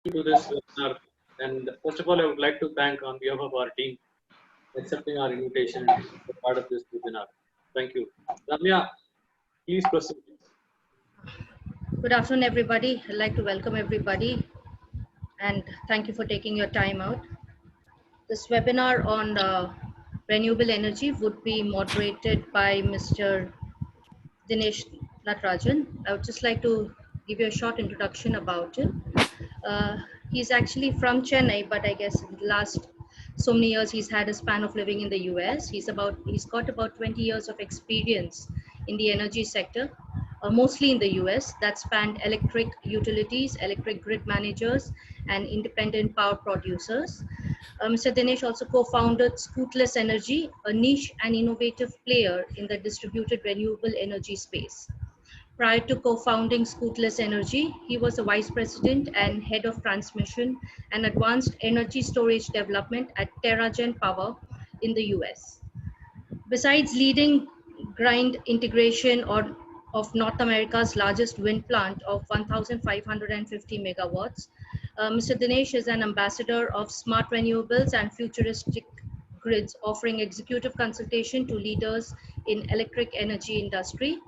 To this webinar. And first of all, I would like to thank on behalf of our team accepting our invitation and being a part of this webinar. Thank you. Ramya, please proceed. Good afternoon, everybody. I'd like to welcome everybody and thank you for taking your time out. This webinar on renewable energy would be moderated by Mr. Dinesh Natarajan. I would just like to give you a short introduction about him. He's actually from Chennai, but I guess in the last so many years he's had a span of living in the US. He's got about 20 years of experience in the energy sector, mostly in the US, that spanned electric utilities, electric grid managers, and independent power producers. Mr. Dinesh also co-founded Scootless Energy, a niche and innovative player in the distributed renewable energy space. Prior to co-founding Scootless Energy, he was a vice president and head of transmission and advanced energy storage development at TerraGen Power in the US. Besides leading grind integration of North America's largest wind plant of 1,550 megawatts, Mr. Dinesh is an ambassador of smart renewables and futuristic grids, offering executive consultation to leaders in electric energy industry.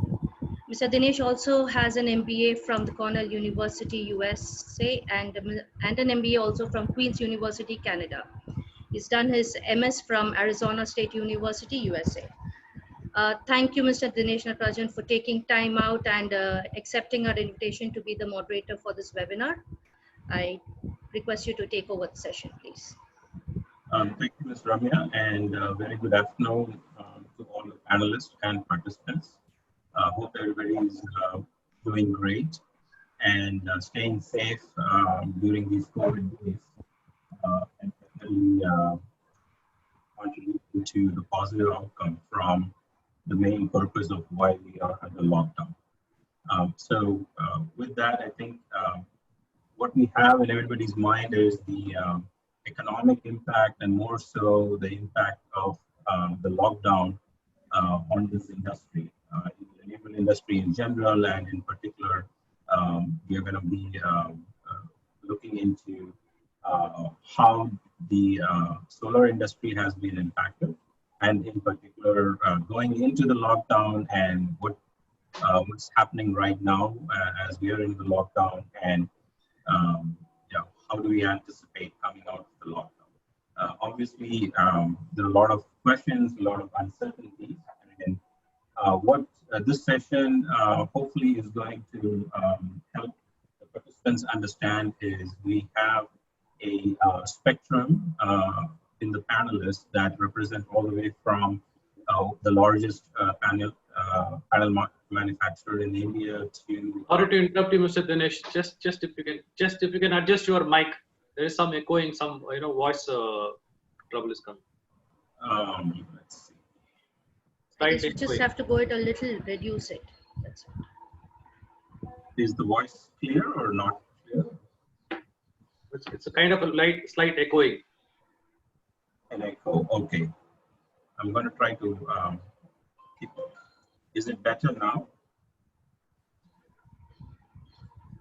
Mr. Dinesh also has an MBA from the Cornell University, USA, and an MBA also from Queen's University, Canada. He's done his MS from Arizona State University, USA. Thank you, Mr. Dinesh Natarajan, for taking time out and accepting our invitation to be the moderator for this webinar. I request you to take over the session, please. Thank you, Ms. Ramya, and very good afternoon to all the panelists and participants. Hope everybody is doing great and staying safe during these COVID days and definitely contributing to the positive outcome from the main purpose of why we are under lockdown. With that, I think what we have in everybody's mind is the economic impact and more so the impact of the lockdown on this industry, in the renewable industry in general, and in particular, we are going to be looking into how the solar industry has been impacted, and in particular, going into the lockdown and what's happening right now as we are in the lockdown, and how do we anticipate coming out of the lockdown? Obviously, there are a lot of questions, a lot of uncertainties, and what this session hopefully is going to help the participants understand is we have a spectrum in the panelists that represent all the way from the largest panel manufacturer in India to. Sorry to interrupt you, Mr. Dinesh. Just if you can adjust your mic. There is some echoing, some voice trouble is coming. Let's see. You just have to go it a little, reduce it. That's it. Is the voice clear or not clear? It's a kind of a slight echoing. An echo. Okay. I'm going to try to keep it. Is it better now?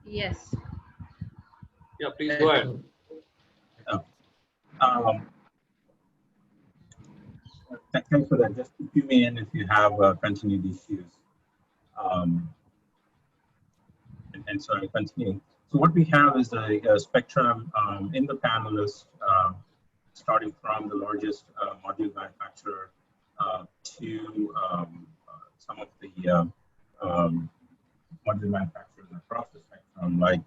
Yes. Yeah, please go ahead. Thanks for that. Just cue me in if you have continued issues. And so I continue. So what we have is a spectrum in the panelists, starting from the largest module manufacturer to some of the module manufacturers across the spectrum, like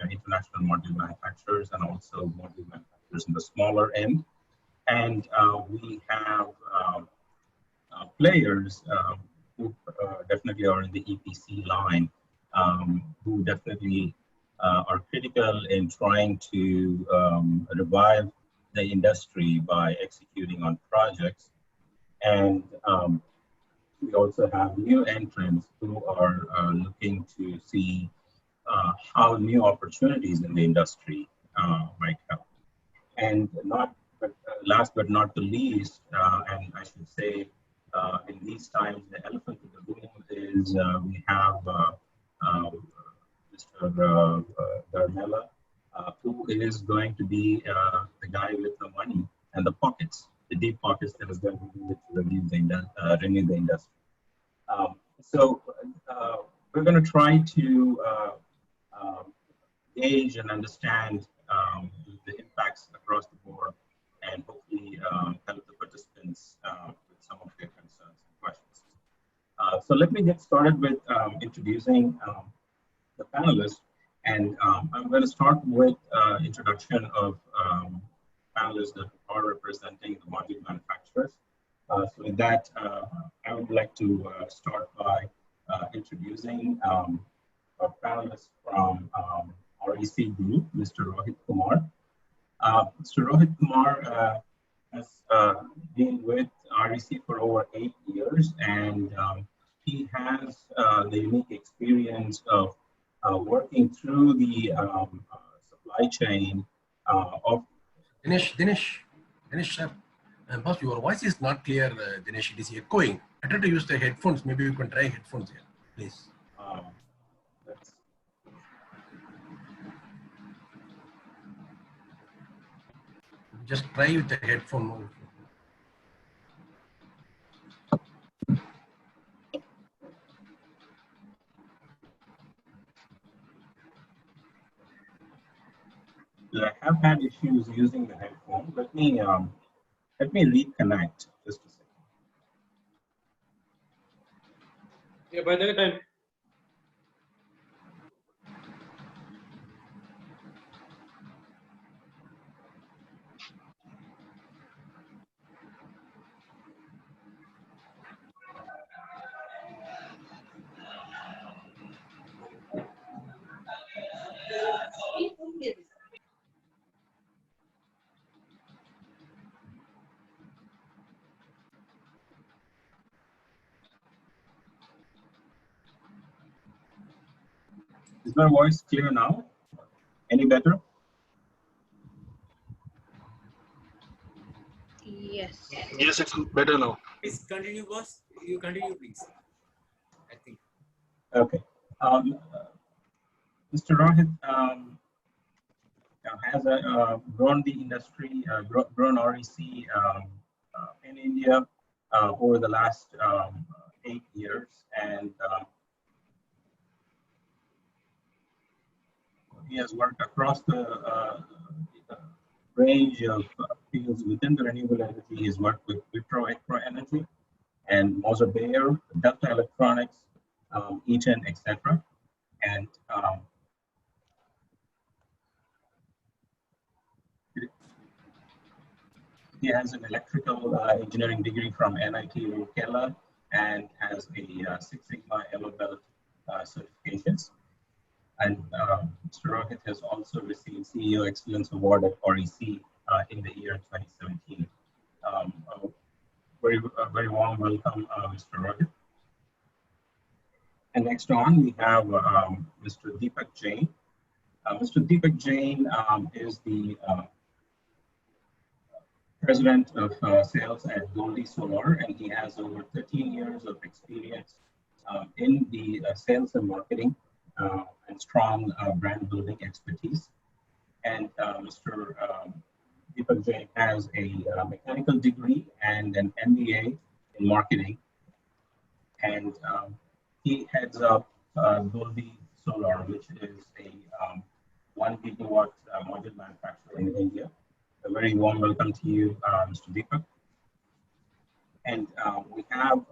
international module manufacturers and also module manufacturers in the smaller end. And we have players who definitely are in the EPC line, who definitely are critical in trying to revive the industry by executing on projects. And we also have new entrants who are looking to see how new opportunities in the industry might help. And last but not the least, and I should say, in these times, the elephant in the room is we have Mr. Darmella, who is going to be the guy with the money and the pockets, the deep pockets that is going to be able to renew the industry. So we're going to try to um, gauge and understand the impacts across the board and hopefully help the participants with some of their concerns and questions. So let me get started with introducing the panelists. And I'm going to start with introduction of panelists that are representing the module manufacturers. So with that, I would like to start by introducing our panelists from REC Group, Mr. Rohit Kumar. Mr. Rohit Kumar has been with REC for over 8 years, and he has the unique experience of working through the supply chain of. Dinesh, sir. Boss, your voice is not clear, Dinesh. It is echoing. I try to use the headphones. Maybe you can try headphones here, please. Just try with the headphone. I have had issues using the headphone. Let me reconnect just a second. Yeah, by that time. Is my voice clear now? Any better? Yes. Yes, it's better now. Please continue, boss. You continue, please. I think. Okay. Mr. Rohit has grown the industry, grown REC in India over the last 8 years, and he has worked across the range of fields within the renewable energy. He's worked with Wipro Energy and Moser Bayer, Delta Electronics, Eaton, etc. And he has an electrical engineering degree from NIT Rourkela and has a Six Sigma Yellow Belt certifications. And Mr. Rohit has also received CEO Excellence Award at REC in the year 2017. Very warm welcome, Mr. Rohit. And next on, we have Mr. Deepak Jain. Mr. Deepak Jain is the president of sales at Goldie Solar, and he has over 13 years of experience in the sales and marketing and strong brand building expertise. And Mr. Deepak Jain has a mechanical degree and an MBA in marketing. And he heads up Goldie Solar, which is a 1 gigawatt module manufacturer in India. A very warm welcome to you, Mr. Deepak. And we have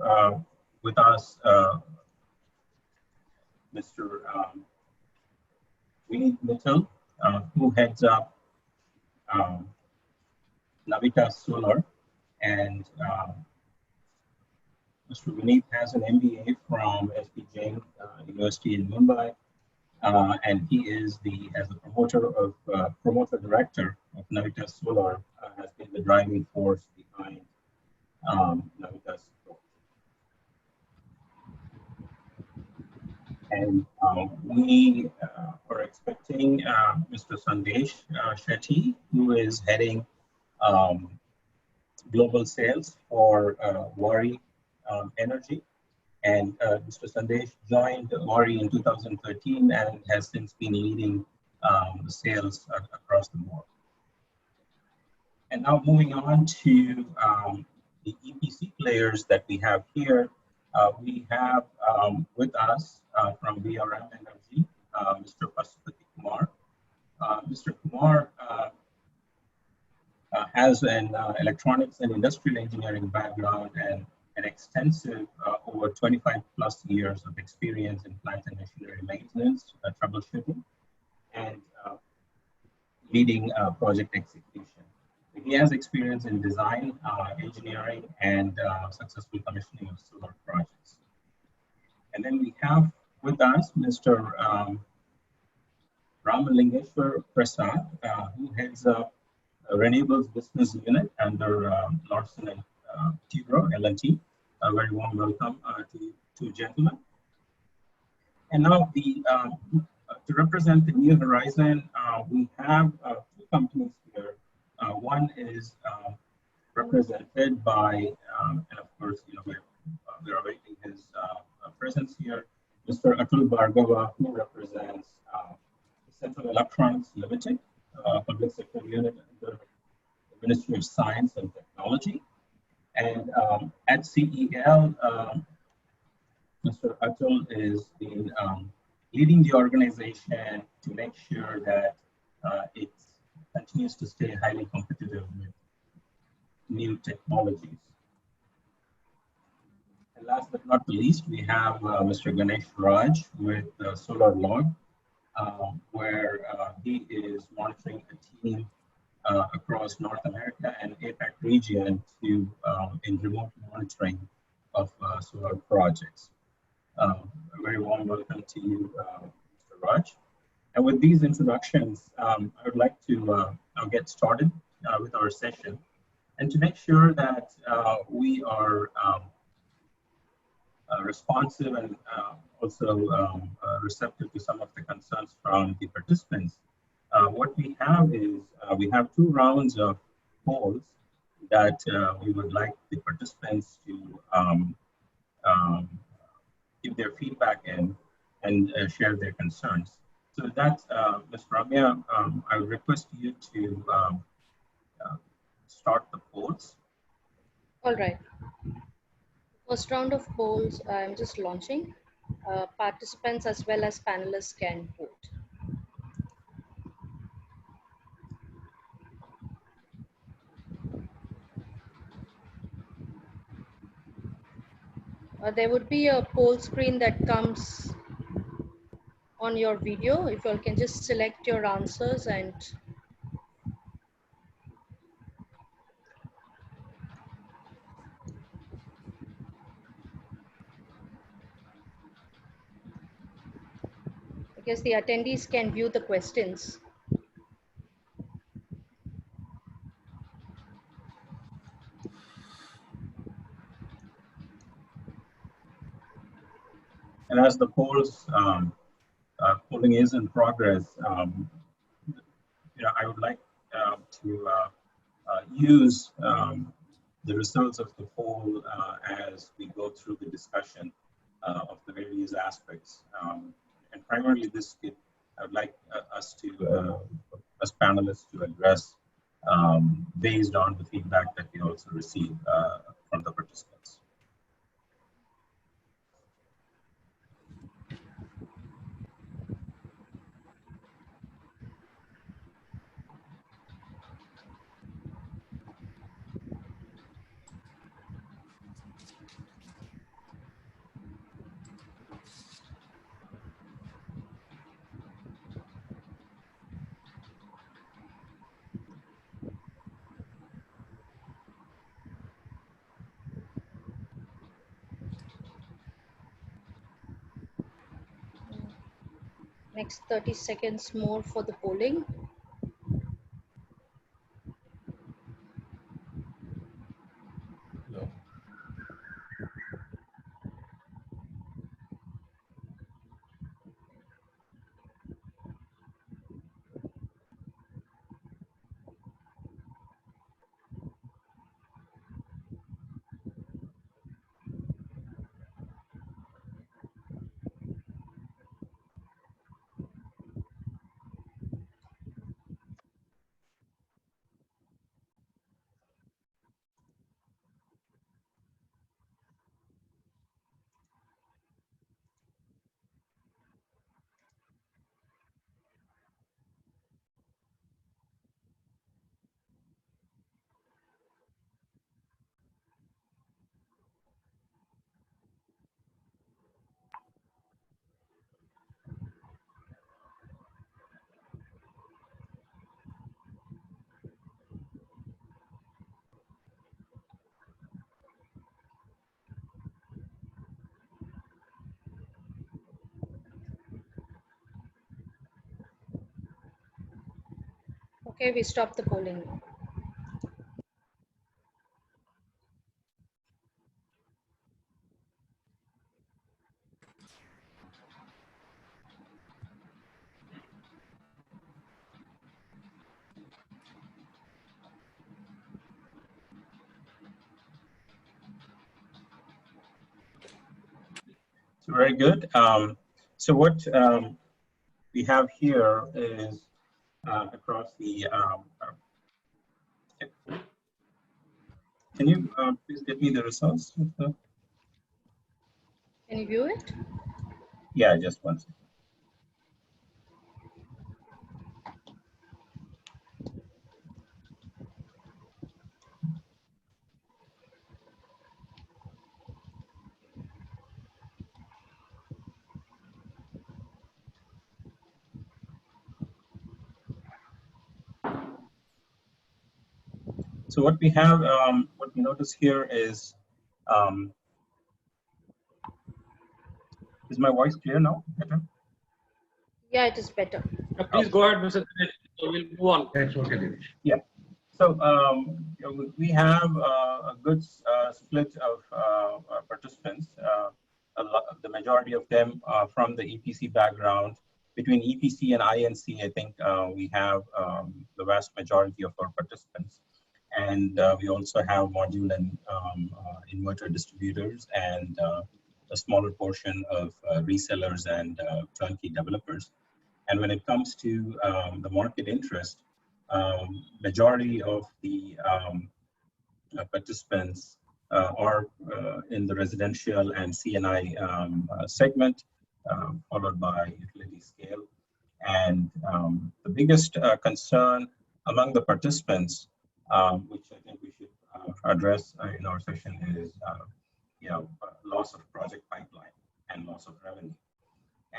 with us Mr. Vineet Mittal, who heads up Navita Solar. And Mr. Vineet has an MBA from SP Jain University in Mumbai. And he is as the promoter director of Navita Solar, has been the driving force behind Navita's growth. And we are expecting Mr. Sandesh Shetty, who is heading global sales for Wari Energy. And Mr. Sandesh joined Wari in 2013 and has since been leading sales across the board. And now moving on to the EPC players that we have here, we have with us from VRM Energy, Mr. Pasupati Kumar. Mr. Kumar has an electronics and industrial engineering background and an extensive over 25 plus years of experience in plant and machinery maintenance, troubleshooting, and leading project execution. He has experience in design, engineering, and successful commissioning of solar projects. And then we have with us Mr. Ramalingeshwar Prasad, who heads up Renewable's business unit under Larsen and Toubro, L&T. A very warm welcome to gentlemen. And now to represent the New Horizon, we have two companies here. One is represented by, and of course, we're awaiting his presence here, Mr. Atul Bhargava, who represents Central Electronics Limited, public sector unit under the Ministry of Science and Technology. And at CEL, Mr. Atul is leading the organization to make sure that it continues to stay highly competitive with new technologies. And last but not the least, we have Mr. Ganesh Raj with Solar Log, where he is monitoring a team across North America and APAC region to in remote monitoring of solar projects. A very warm welcome to you, Mr. Raj. And with these introductions, I would like to now get started with our session. And to make sure that we are responsive and also receptive to some of the concerns from the participants, what we have is we have two rounds of polls that we would like the participants to give their feedback in and share their concerns. So with that, Ms. Ramya, I would request you to start the polls. All right. First round of polls, I'm just launching. Participants as well as panelists can vote. There would be a poll screen that comes on your video. If you all can just select your answers and I guess the attendees can view the questions. And as the polling is in progress, I would like to use the results of the poll as we go through the discussion of the various aspects. And primarily this, I would like us to, as panelists, to address based on the feedback that we also receive from the participants. Next 30 seconds more for the polling. No. Okay, we stop the polling. So very good. So what we have here is across the. Can you please get me the results? Can you view it? Yeah, just one second. So what we have, what we notice here is my voice clear now? Better? Yeah, it is better. Please go ahead, Mr. Dinesh. So we'll move on. That's okay, Dinesh. Yeah. So we have a good split of participants. The majority of them from the EPC background. Between EPC and INC, I think we have the vast majority of our participants. And we also have module and inverter distributors and a smaller portion of resellers and turnkey developers. And when it comes to the market interest, majority of the participants are in the residential and CNI segment, followed by utility scale. And the biggest concern among the participants, which I think we should address in our session, is loss of project pipeline and loss of revenue.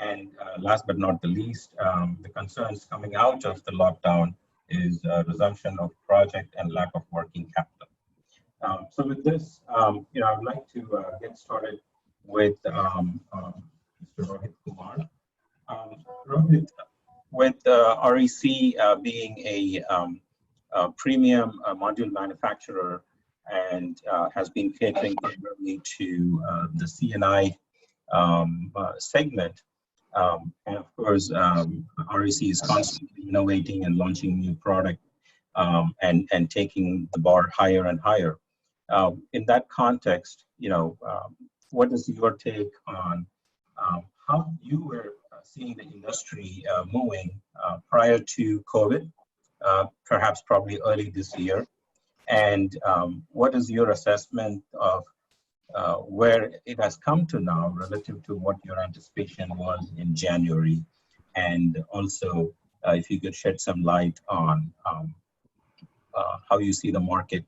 And last but not the least, the concerns coming out of the lockdown is resumption of project and lack of working capital. So with this, I would like to get started with Mr. Rohit Kumar. Rohit, with REC being a premium module manufacturer and has been catering primarily to the CNI segment, and of course, REC is constantly innovating and launching new product and taking the bar higher and higher. In that context, what is your take on how you were seeing the industry moving prior to COVID, perhaps probably early this year? And what is your assessment of where it has come to now relative to what your anticipation was in January? And also, if you could shed some light on how you see the market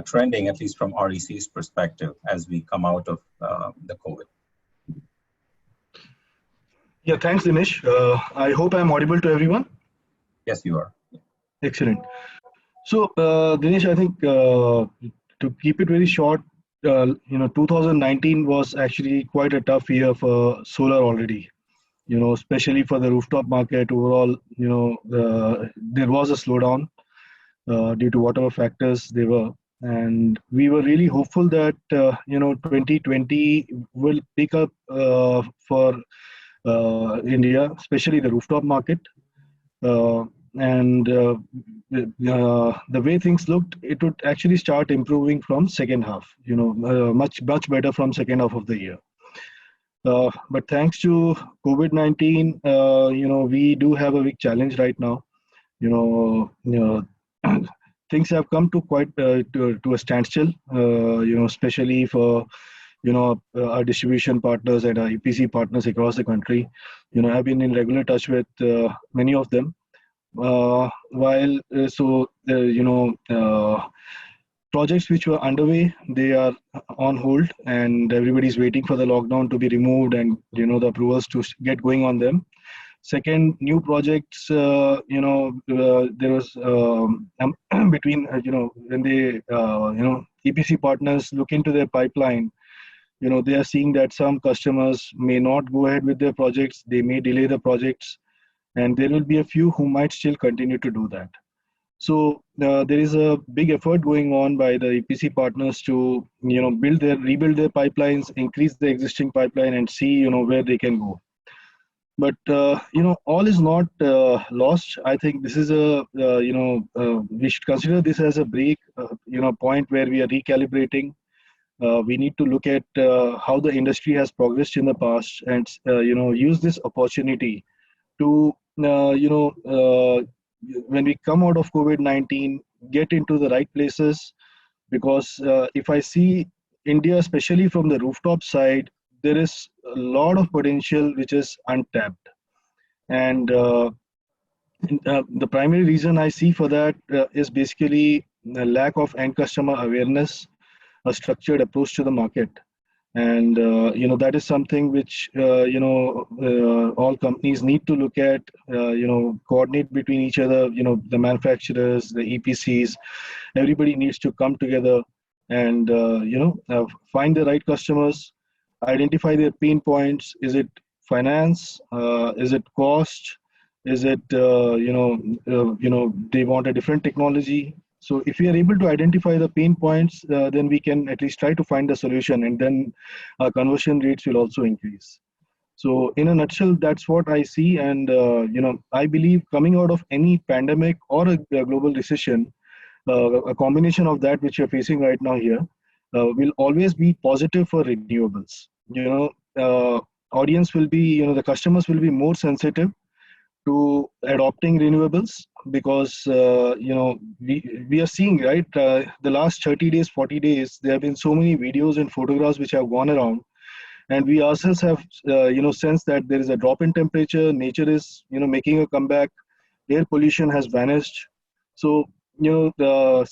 trending, at least from REC's perspective, as we come out of the COVID. Yeah, thanks, Dinesh. I hope I'm audible to everyone. Yes, you are. Excellent. So, Dinesh, I think to keep it very short, 2019 was actually quite a tough year for solar already. Especially for the rooftop market overall. There was a slowdown due to whatever factors they were, and we were really hopeful that 2020 will pick up for India, especially the rooftop market. And the way things looked, it would actually start improving from second half, much better from second half of the year. But thanks to COVID-19, we do have a big challenge right now. Things have come to quite to a standstill, especially for our distribution partners and our EPC partners across the country. I've been in regular touch with many of them. Projects which were underway, they are on hold, and everybody's waiting for the lockdown to be removed and the approvals to get going on them. Second, new projects, there was between when they EPC partners look into their pipeline, they are seeing that some customers may not go ahead with their projects, they may delay the projects, and there will be a few who might still continue to do that. So there is a big effort going on by the EPC partners to rebuild their pipelines, increase the existing pipeline, and see where they can go. But all is not lost. I think this is a we should consider this as a break, point where we are recalibrating. We need to look at how the industry has progressed in the past, and use this opportunity to when we come out of COVID-19, get into the right places. Because if I see India, especially from the rooftop side, there is a lot of potential which is untapped. And the primary reason I see for that is basically the lack of end customer awareness, a structured approach to the market. And that is something which all companies need to look at, coordinate between each other. The manufacturers, the EPCs, everybody needs to come together and find the right customers, identify their pain points. Is it finance? Is it cost? Is it they want a different technology? So if we are able to identify the pain points, then we can at least try to find a solution, and then conversion rates will also increase. So in a nutshell, that's what I see. And I believe coming out of any pandemic or a global recession, a combination of that which you're facing right now here will always be positive for renewables. Audience will be, the customers will be more sensitive to adopting renewables, because we are seeing, right, the last 30 days, 40 days, there have been so many videos and photographs which have gone around, and we ourselves have sensed that there is a drop in temperature, nature is making a comeback, air pollution has vanished. So the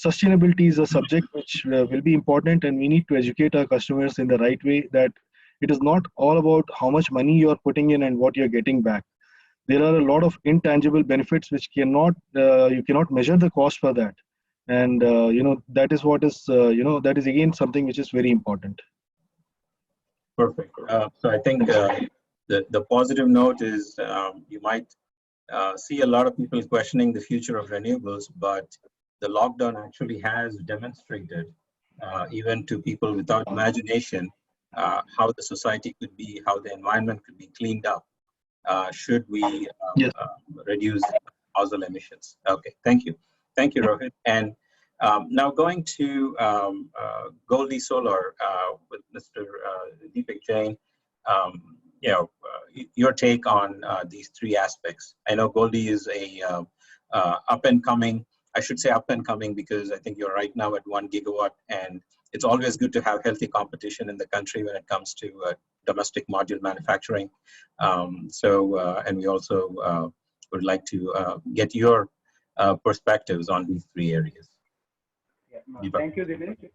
sustainability is a subject which will be important, and we need to educate our customers in the right way, that it is not all about how much money you are putting in and what you're getting back. There are a lot of intangible benefits which you cannot measure the cost for that. And that is what is that is again something which is very important. Perfect. So I think the positive note is you might see a lot of people questioning the future of renewables, but the lockdown actually has demonstrated, even to people without imagination, how the society could be, how the environment could be cleaned up, should we Yes. reduce fossil emissions. Okay, thank you. Thank you, Rohit. And now going to Goldie Solar with Mr. Deepak Jain. Your take on these three aspects. I know Goldie is a up and coming, I should say up and coming, because I think you're right now at 1 gigawatt, and it's always good to have healthy competition in the country when it comes to domestic module manufacturing. And we also would like to get your perspectives on these three areas. Yeah, thank you, Dinesh.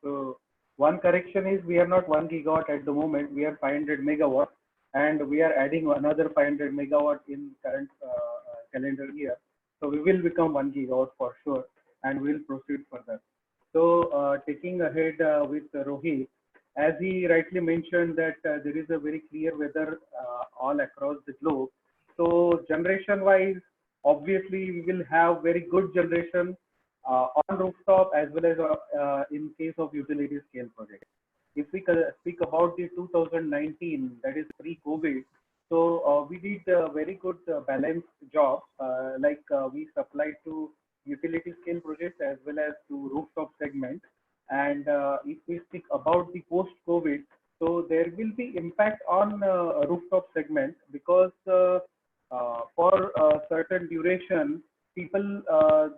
So one correction is we are not 1 gigawatt at the moment. We are 500 megawatt, and we are adding another 500 megawatt in current calendar year. So we will become 1 gigawatt for sure, and we will proceed further. So taking ahead with Rohit, as he rightly mentioned that there is a very clear weather all across the globe. So generation-wise, obviously we will have very good generation on rooftop as well as in case of utility scale project. If we speak about the 2019, that is pre-COVID, so we did a very good balanced job, we supplied to utility scale projects as well as to rooftop segment. And if we speak about the post-COVID, so there will be impact on rooftop segment, because for a certain duration, people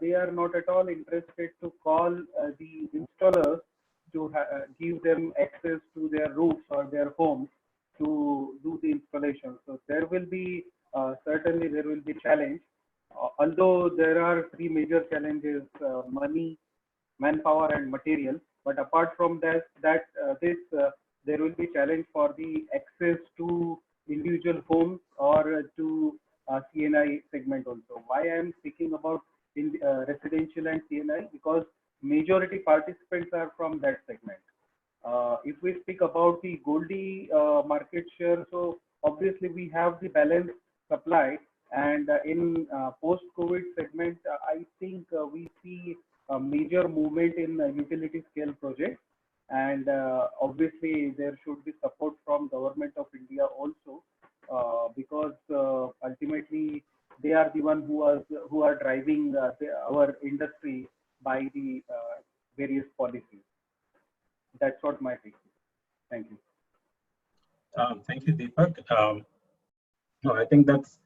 they are not at all interested to call the installers to give them access to their roofs or their homes to do the installation. So there will be certainly there will be challenge. Although there are three major challenges: money, manpower, and material. But apart from that, there will be challenge for the access to individual homes or to CNI segment also. Why I am speaking about in residential and CNI? Because majority participants are from that segment. If we speak about the Goldie market share, so obviously we have the balanced supply, And in post-COVID segment, I think we see a major movement in utility scale projects. And obviously, there should be support from Government of India also, because ultimately they are the one who are driving our industry by the various policies. That's what my take is. Thank you. Thank you, Deepak. No, I think that's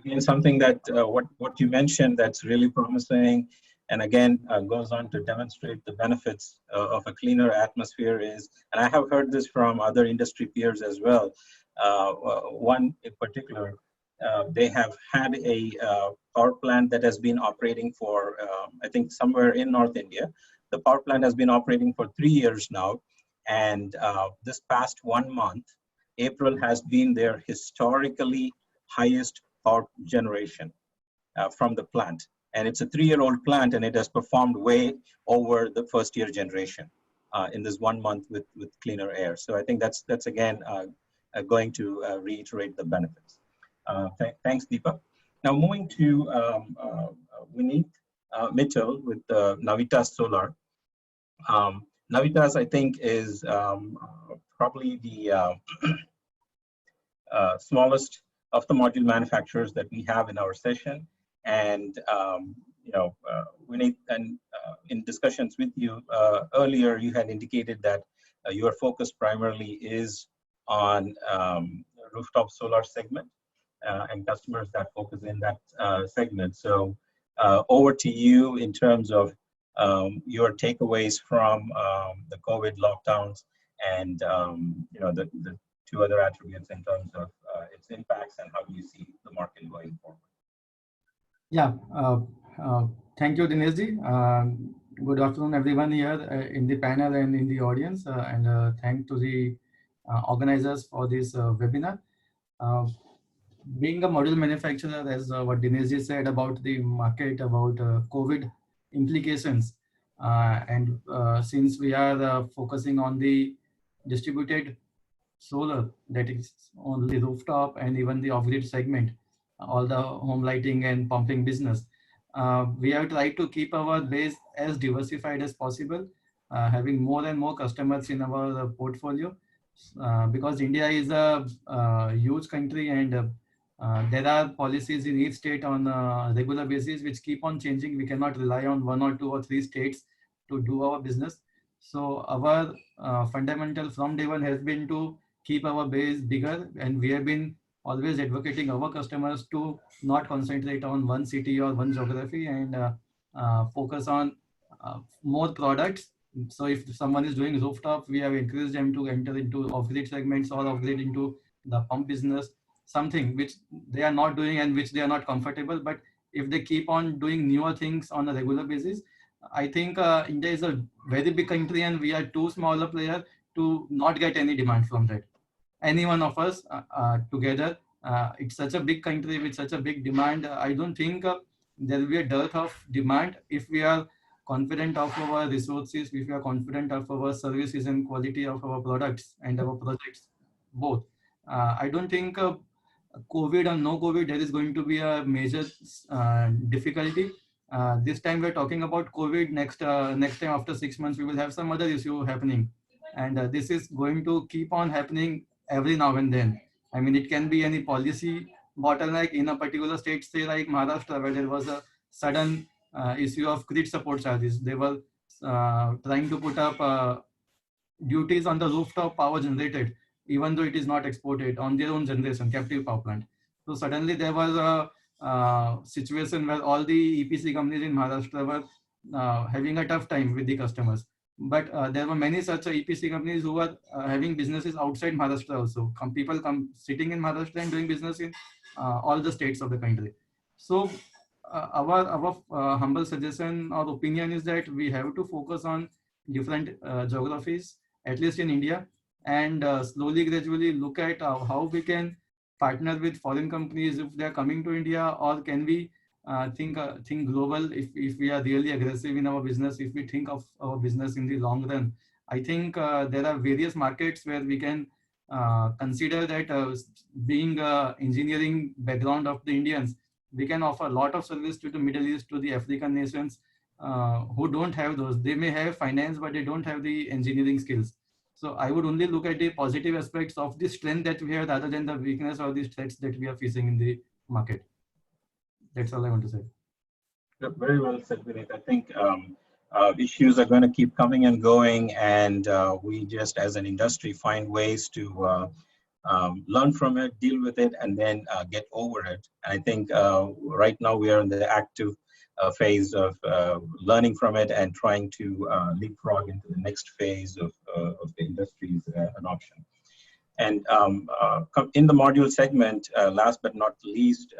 again something that what you mentioned that's really promising, and again goes on to demonstrate the benefits of a cleaner atmosphere is, and I have heard this from other industry peers as well. One in particular, they have had a power plant that has been operating for I think somewhere in North India. The power plant has been operating for 3 years now, and this past 1 month. April has been their historically highest power generation from the plant. And it's a 3-year-old plant, and it has performed way over the first-year generation in this 1 month with cleaner air. So I think that's again going to reiterate the benefits. Thanks, Deepak. Now moving to Vineet Mitchell with Navitas Solar. Navitas, I think, is probably the smallest of the module manufacturers that we have in our session. And, Vineet, and in discussions with you earlier, you had indicated that your focus primarily is on rooftop solar segment and customers that focus in that segment. So over to you in terms of your takeaways from the COVID lockdowns and the two other attributes in terms of its impacts and how do you see the market going forward? Yeah, thank you, Dineshji. Good afternoon, everyone here in the panel and in the audience, and thank to the organizers for this webinar. Being a module manufacturer, as what Dineshji said about the market, about COVID implications, and since we are focusing on the distributed solar, that is on the rooftop and even the off-grid segment, all the home lighting and pumping business, we have tried to keep our base as diversified as possible, having more and more customers in our portfolio, because India is a huge country, and there are policies in each state on a regular basis which keep on changing. We cannot rely on 1 or 2 or 3 states to do our business. So our fundamental from day one has been to keep our base bigger, and we have been always advocating our customers to not concentrate on one city or one geography, and focus on more products. So if someone is doing rooftop, we have encouraged them to enter into off-grid segments or off-grid into the pump business, something which they are not doing and which they are not comfortable. But if they keep on doing newer things on a regular basis, I think India is a very big country, and we are too small a player to not get any demand from that. Any one of us together, it's such a big country with such a big demand. I don't think there will be a dearth of demand if we are confident of our resources, if we are confident of our services and quality of our products and our projects both. I don't think COVID or no COVID, there is going to be a major difficulty. This time we're talking about COVID. Next time after 6 months, we will have some other issue happening. And this is going to keep on happening every now and then. I mean, it can be any policy bottleneck in a particular state, say like Maharashtra, where there was a sudden issue of grid support charges. They were trying to put up duties on the rooftop power generated, even though it is not exported, on their own generation, captive power plant. So suddenly there was a situation where all the EPC companies in Maharashtra were having a tough time with the customers. But there were many such EPC companies who were having businesses outside Maharashtra also. People come sitting in Maharashtra and doing business in all the states of the country. So our humble suggestion or opinion is that we have to focus on different geographies, at least in India, and slowly, gradually look at how we can partner with foreign companies if they are coming to India, or can we think global if we are really aggressive in our business, if we think of our business in the long run. I think there are various markets where we can consider that being engineering background of the Indians, we can offer a lot of service to the Middle East, to the African nations who don't have those. They may have finance, but they don't have the engineering skills. So I would only look at the positive aspects of the strength that we have rather than the weakness or the threats that we are facing in the market. That's all I want to say. Very well said, Vinit. I think issues are going to keep coming and going, and we just, as an industry, find ways to learn from it, deal with it, and then get over it. And I think right now we are in the active phase of learning from it and trying to leapfrog into the next phase of the industry's adoption. And in the module segment, last but not least,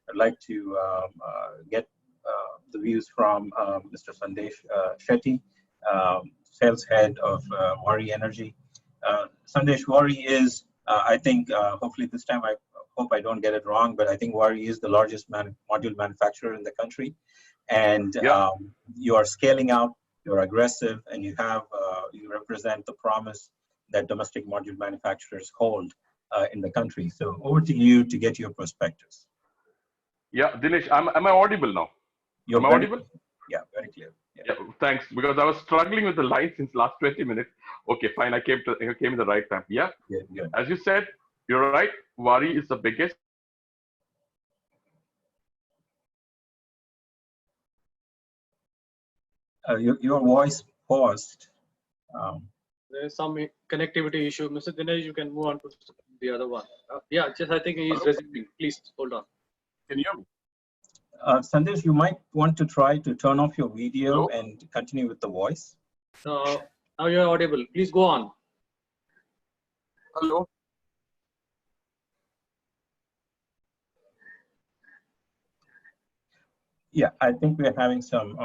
I'd like to get the views from Mr. Sandesh Shetty, sales head of Wari Energy. Sandesh, Wari is, I think, hopefully this time I hope I don't get it wrong, but I think Wari is the largest module manufacturer in the country. And you are scaling out, you're aggressive, and you have you represent the promise that domestic module manufacturers hold in the country. So over to you to get your perspectives. Yeah, Dinesh, am I audible now? You're am I audible? Clear. Yeah, very clear. Yeah, thanks. Because I was struggling with the line since last 20 minutes. Okay, fine. I came in the right time. Yeah. As you said, you're right. Wari is the biggest. Your voice paused. There's some connectivity issue. Mr. Dinesh, you can move on to the other one. Yeah, just I think he's resuming. Please hold on. Can you hear me? Sandesh, you might want to try to turn off your video and continue with the voice. Now you're audible. Please go on. Hello. Yeah, I think we're having some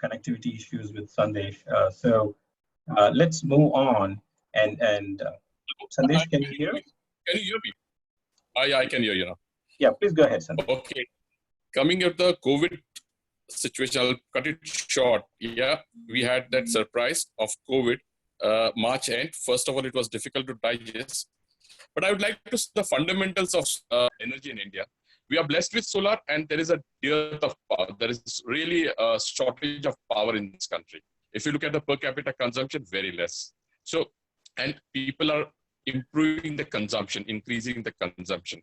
connectivity issues with Sandesh. So let's move on. And Sandesh, can you hear me? Can you hear me? Yeah, I can hear you now. Yeah, please go ahead, Sandesh. Okay. Coming at the COVID situation, I'll cut it short. Yeah, we had that surprise of COVID March end. First of all, it was difficult to digest. But I would like to see the fundamentals of energy in India. We are blessed with solar, and there is a dearth of power. There is really a shortage of power in this country. If you look at the per capita consumption, very less. So, and people are improving the consumption, increasing the consumption.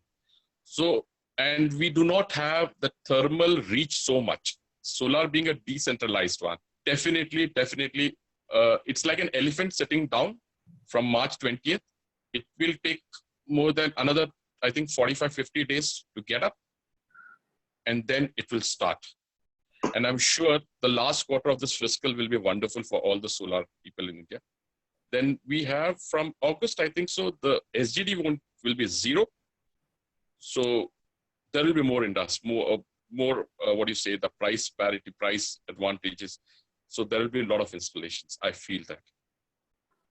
So, and we do not have the thermal reach so much. Solar being a decentralized one, definitely, it's like an elephant sitting down from March 20th. It will take more than another, I think, 45, 50 days to get up, and then it will start. And I'm sure the last quarter of this fiscal will be wonderful for all the solar people in India. Then we have from August, I think so, the SGD will be zero. So there will be more industry, more what do you say, the price parity, price advantages. So there will be a lot of installations. I feel that.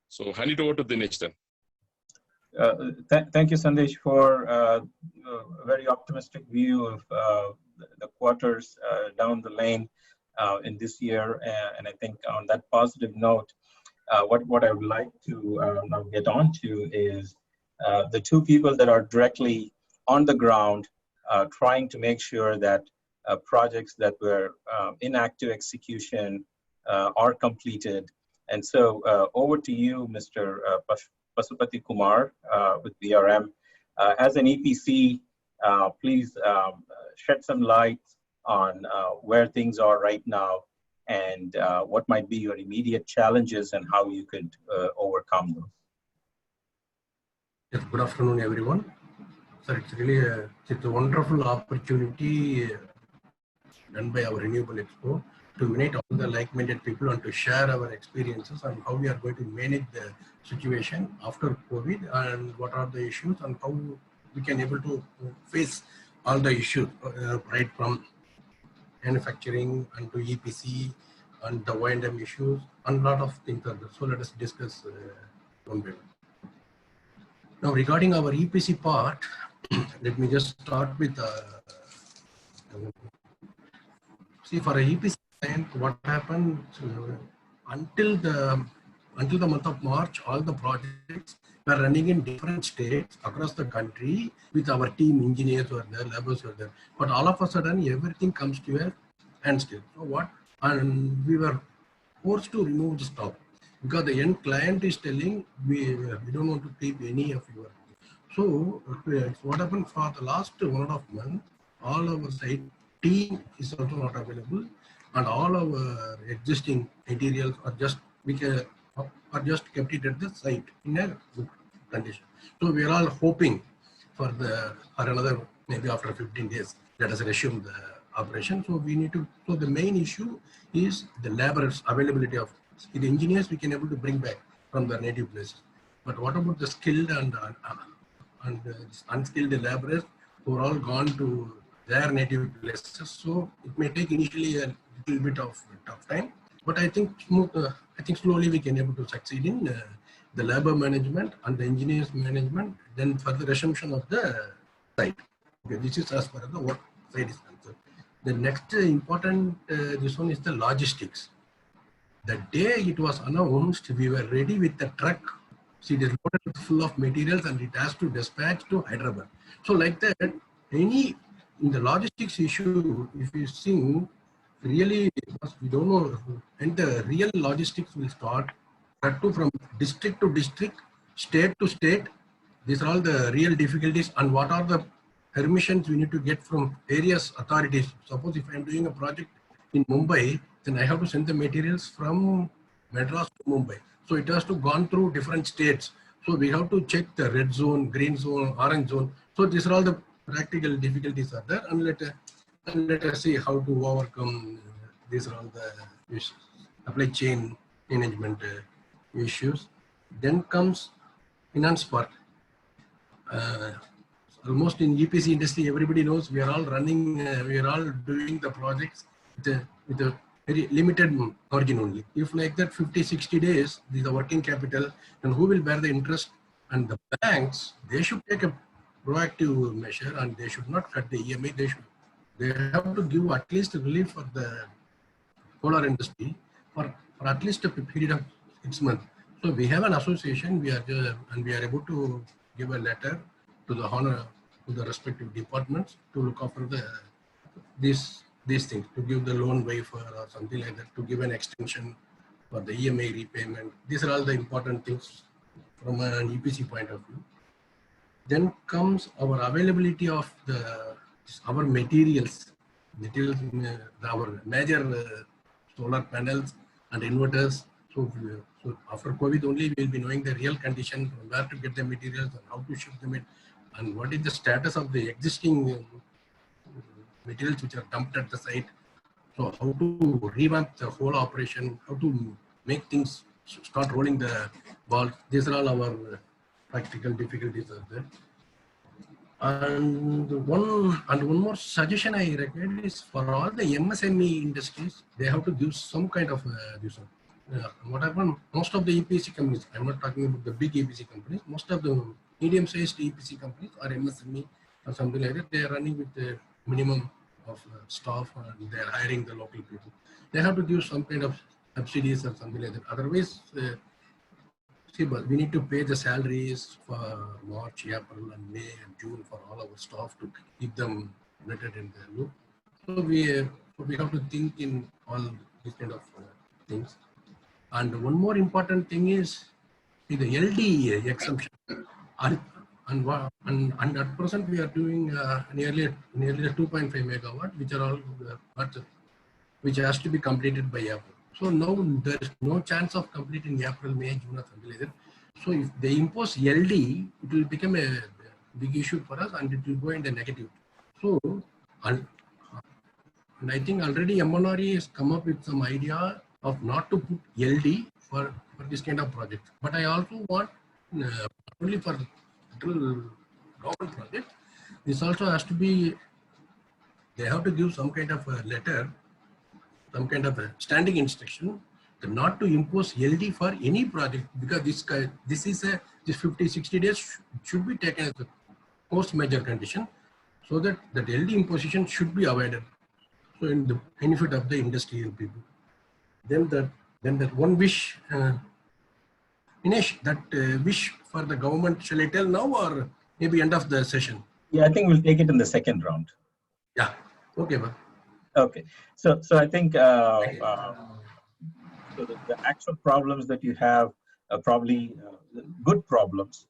So hand it over to Dinesh then. Thank you, Sandesh, for a very optimistic view of the quarters down the lane in this year. And I think on that positive note, what I would like to now get on to is the two people that are directly on the ground trying to make sure that projects that were in active execution are completed. And so over to you, Mr. Pasupati Kumar with VRM. As an EPC, please shed some light on where things are right now and what might be your immediate challenges and how you could overcome them. Yes, good afternoon, everyone. Sir, it's really it's a wonderful opportunity done by our Renewable Expo to unite all the like-minded people and to share our experiences on how we are going to manage the situation after COVID and what are the issues and how we can able to face all the issues right from manufacturing and to EPC and the O&M issues and a lot of things are there. So let us discuss one by one. Now regarding our EPC part, let me just start with see for a EPC client, what happened until the until the month of March, all the projects were running in different states across the country with our team, engineers were there, laborers were there. But all of a sudden, everything comes to a standstill. So what? And we were forced to remove the stock because the end client is telling we don't want to keep any of your. So what happened for the last 1.5 months, all our site team is also not available, and all our existing materials are just kept it at the site in a good condition. So we are all hoping for another maybe after 15 days let us resume the operation. So we need to. So the main issue is the laborers availability of the engineers we can able to bring back from their native places. But what about the skilled and unskilled laborers who are all gone to their native places? So it may take initially a little bit of tough time, but I think slowly we can able to succeed in the labor management and the engineers management. Then for the resumption of the site. Okay, this is as far as the work side is concerned. The next important this one is the logistics. The day it was announced, we were ready with the truck. See, it is loaded full of materials and it has to dispatch to Hyderabad. So like that, in the logistics issue, if you see, really, we don't know, and the real logistics will start from district to district, state to state. These are all the real difficulties, and what are the permissions we need to get from various authorities. Suppose if I am doing a project in Mumbai, then I have to send the materials from Madras to Mumbai. So it has to gone through different states. So we have to check the red zone, green zone, orange zone. So these are all the practical difficulties are there, and let us see how to overcome these are all the issues. Supply chain management issues. Then comes finance part. Almost in EPC industry, everybody knows we are all running, we are all doing the projects with a very limited margin only. If like that 50, 60 days, this is the working capital, then who will bear the interest? And the banks, they should take a proactive measure and they should not cut the EMI. They have to give at least relief for the solar industry for at least a period of 6 months. So we have an association, we are able to give a letter to the respective departments to look after these things, to give the loan waiver or something like that, to give an extension for the EMI repayment. These are all the important things from an EPC point of view. Then comes our availability of our materials, our major solar panels and inverters. So after COVID only, we will be knowing the real condition, where to get the materials and how to ship them, and what is the status of the existing materials which are dumped at the site. So how to revamp the whole operation, how to make things start rolling the ball. These are all our practical difficulties are there. And one more suggestion I recommend is for all the MSME industries, they have to give some kind of this one. What happened? Most of the EPC companies, I'm not talking about the big EPC companies, most of the medium-sized EPC companies or MSME or something like that, they are running with the minimum of staff and they are hiring the local people. They have to give some kind of subsidies or something like that. Otherwise, but we need to pay the salaries for March, April, and May and June for all our staff to keep them vetted in the loop. So we have to think in all these kind of things. And one more important thing is the LD exemption. And at present we are doing nearly 2.5 megawatt, which are all which has to be completed by April. So now there is no chance of completing April, May, June or something like that. So if they impose LD, it will become a big issue for us and it will go in the negative. So, and I think already MNRE has come up with some idea of not to put LD for this kind of project. But I also want not only for government project, this also has to be, they have to give some kind of a letter, some kind of a standing instruction to not to impose LD for any project, because this 50, 60 days should be taken as a post major condition, so that LD imposition should be avoided. So in the benefit of the industrial people. Then that one wish Dinesh, that wish for the government, shall I tell now or maybe end of the session? Yeah, I think we'll take it in the second round. Yeah. Okay, man. Okay. So I think so the actual problems that you have are probably good problems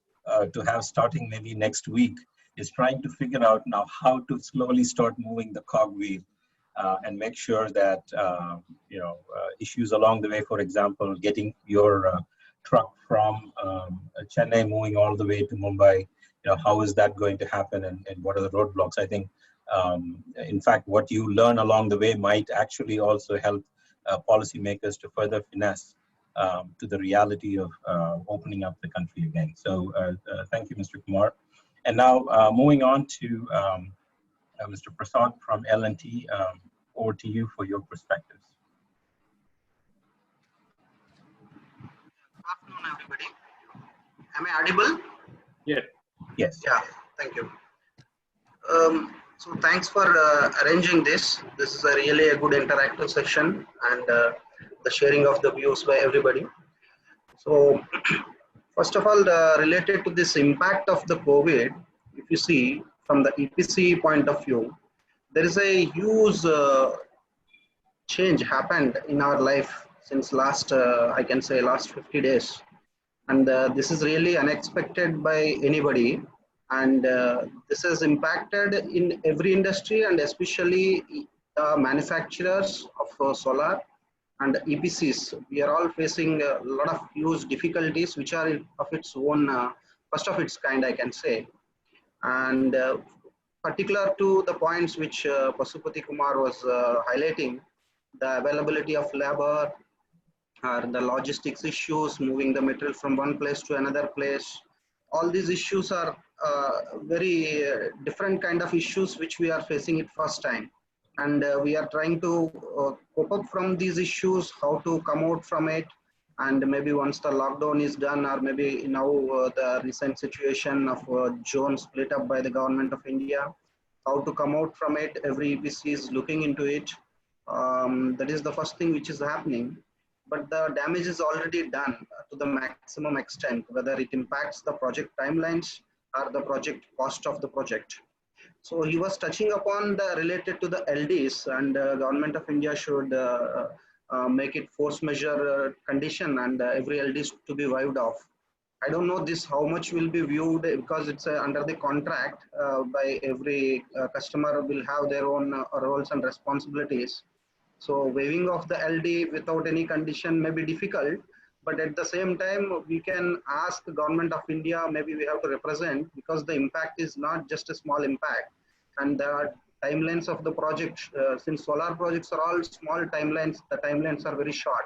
to have starting maybe next week is trying to figure out now how to slowly start moving the cogwheel and make sure that issues along the way, for example, getting your truck from Chennai moving all the way to Mumbai, how is that going to happen and what are the roadblocks? I think, in fact, what you learn along the way might actually also help policymakers to further finesse to the reality of opening up the country again. So thank you, Mr. Kumar. And now moving on to Mr. Prasad from L&T, over to you for your perspectives. Good afternoon, everybody. Am I audible? Yeah. Yes. Yeah, thank you. So thanks for arranging this. This is a really a good interactive session and the sharing of the views by everybody. So first of all, related to this impact of the COVID, if you see from the EPC point of view, there is a huge change happened in our life since last, I can say last 50 days. And this is really unexpected by anybody. And this has impacted in every industry and especially manufacturers of solar and EPCs. We are all facing a lot of huge difficulties which are of its own, first of its kind, I can say. And particular to the points which Pasupati Kumar was highlighting, the availability of labor, or the logistics issues, moving the material from one place to another place. All these issues are very different kind of issues which we are facing it first time. And we are trying to cope up from these issues, how to come out from it. And maybe once the lockdown is done, or maybe now the recent situation of zone split up by the government of India, how to come out from it, every EPC is looking into it. That is the first thing which is happening. But the damage is already done to the maximum extent, whether it impacts the project timelines or the project cost of the project. So he was touching upon the related to the LDs, and government of India should make it force measure condition and every LD to be wiped off. I don't know this how much will be viewed because it's under the contract by every customer will have their own roles and responsibilities. So waiving of the LD without any condition may be difficult, but at the same time, we can ask the government of India, maybe we have to represent because the impact is not just a small impact. And the timelines of the project, since solar projects are all small timelines, the timelines are very short.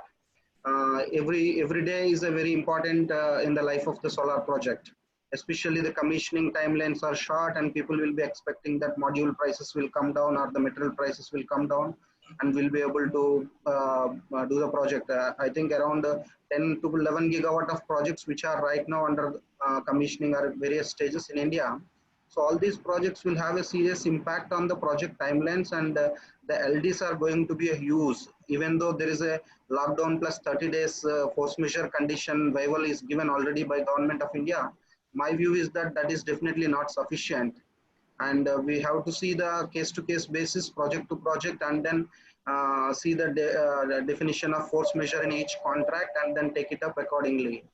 Every day is a very important in the life of the solar project. Especially the commissioning timelines are short and people will be expecting that module prices will come down or the material prices will come down and we'll be able to do the project. I think around 10 to 11 gigawatt of projects which are right now under commissioning are at various stages in India. So all these projects will have a serious impact on the project timelines and the LDs are going to be a huge, even though there is a lockdown plus 30 days force measure condition waiver is given already by government of India. My view is that that is definitely not sufficient. And we have to see the case-to-case basis, project to project, and then see the definition of force measure in each contract and then take it up accordingly.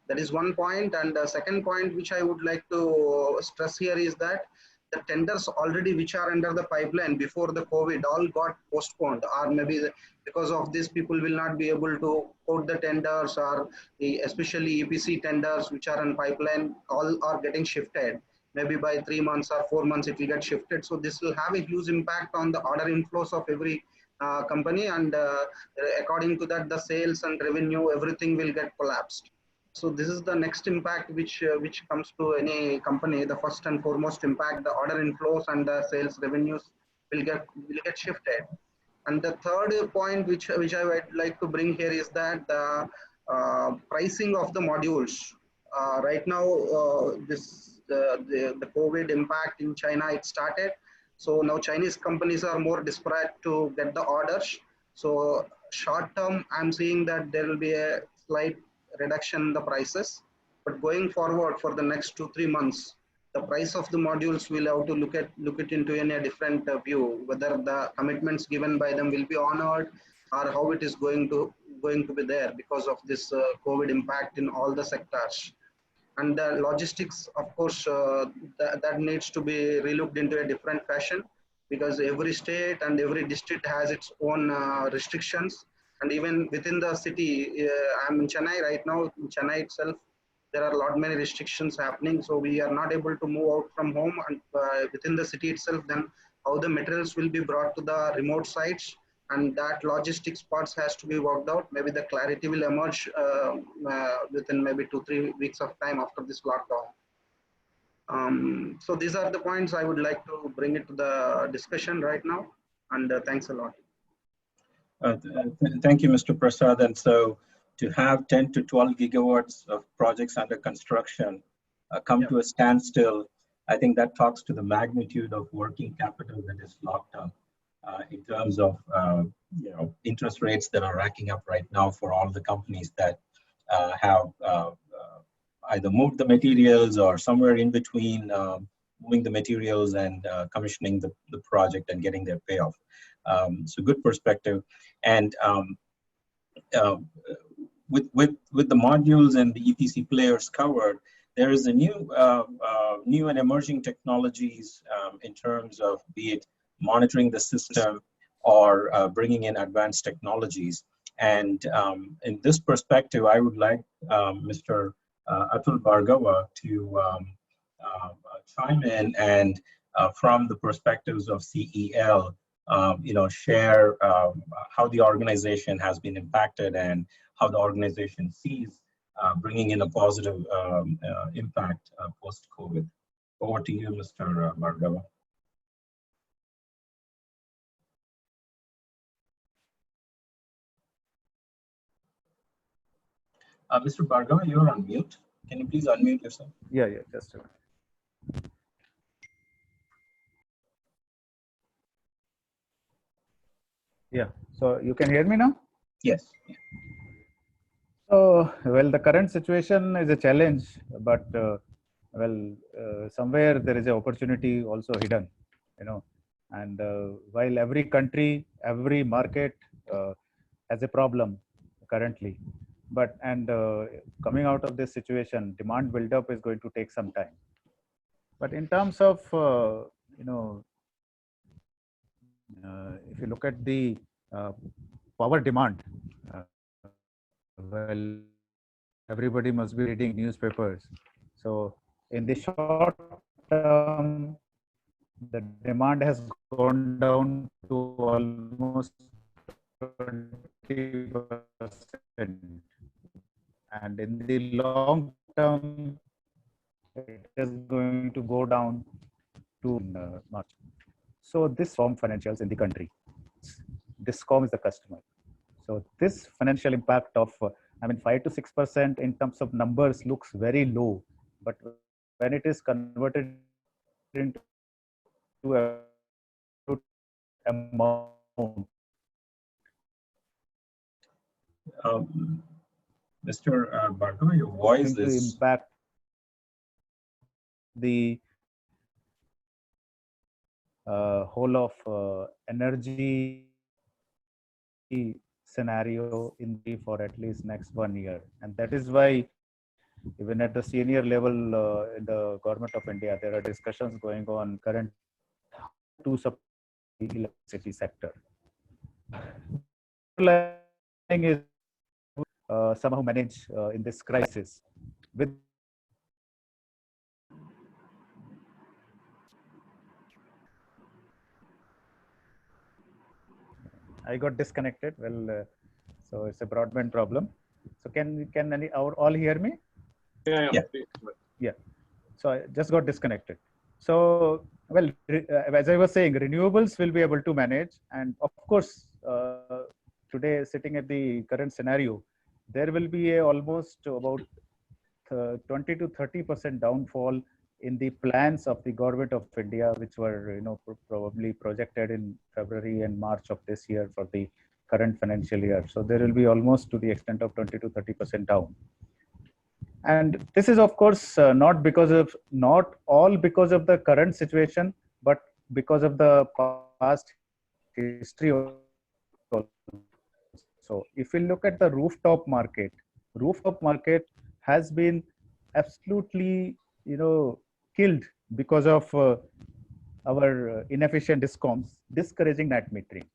That is one point. And the second point which I would like to stress here is that the tenders already which are under the pipeline before the COVID all got postponed, or maybe because of this people will not be able to quote the tenders, or especially EPC tenders which are in pipeline all are getting shifted. Maybe by 3 months or 4 months it will get shifted. So this will have a huge impact on the order inflows of every company, and according to that the sales and revenue everything will get collapsed. So this is the next impact which comes to any company. The first and foremost impact, the order inflows and the sales revenues will get shifted. And the third point which I would like to bring here is that the pricing of the modules. Right now, the COVID impact in China, it started. So now Chinese companies are more desperate to get the orders. So short term, I'm seeing that there will be a slight reduction in the prices. But going forward for the next 2-3 months, the price of the modules will have to look it into in a different view, whether the commitments given by them will be honored or how it is going to be there because of this COVID impact in all the sectors. And the logistics, of course, that needs to be relooked into a different fashion, because every state and every district has its own restrictions. And even within the city, I'm in Chennai right now. In Chennai itself, there are a lot many restrictions happening, so we are not able to move out from home. And within the city itself, then how the materials will be brought to the remote sites, and that logistics parts has to be worked out. Maybe the clarity will emerge within maybe 2-3 weeks of time after this lockdown. So these are the points I would like to bring it to the discussion right now, and thanks a lot. Thank you, Mr. Prasad. And so to have 10 to 12 gigawatts of projects under construction come to a standstill, I think that talks to the magnitude of working capital that is locked up in terms of interest rates that are racking up right now for all the companies that have either moved the materials or somewhere in between moving the materials and commissioning the project and getting their payoff. So good perspective. And with the modules and the EPC players covered, there is a new and emerging technologies in terms of be it monitoring the system or bringing in advanced technologies. And in this perspective, I would like Mr. Atul Bhargava to chime in and from the perspectives of CEL, share how the organization has been impacted and how the organization sees bringing in a positive impact post-COVID. Over to you, Mr. Bhargava. Mr. Bhargava, you're on mute. Can you please unmute yourself? Yeah, just a minute. Yeah, so you can hear me now? Yes. So, well, the current situation is a challenge, but somewhere there is an opportunity also hidden, and while every country, every market has a problem currently, but coming out of this situation, demand build-up is going to take some time. But in terms of, if you look at the power demand, well, everybody must be reading newspapers. So in the short term, the demand has gone down to almost 20%. And in the long term, it is going to go down to March. So this form financials in the country. Discom is the customer. So this financial impact of 5 to 6% in terms of numbers looks very low, but when it is converted into a amount, Mr. Bhargava, your voice is impact the whole of energy scenario for at least next 1 year, and that is why even at the senior level in the government of India, there are discussions going on current to support the electricity sector. Is somehow manage in this crisis with I got disconnected. Well, so it's a broadband problem. So can all hear me? Yeah. Yeah. So I just got disconnected. So, well, as I was saying, renewables will be able to manage. And of course, today, sitting at the current scenario, there will be almost about 20 to 30% downfall in the plans of the government of India, which were probably projected in February and March of this year for the current financial year. So there will be almost to the extent of 20 to 30% down. And this is, of course, not all because of the current situation, but because of the past history also. So if we look at the rooftop market has been absolutely, killed because of our inefficient discoms discouraging net metering.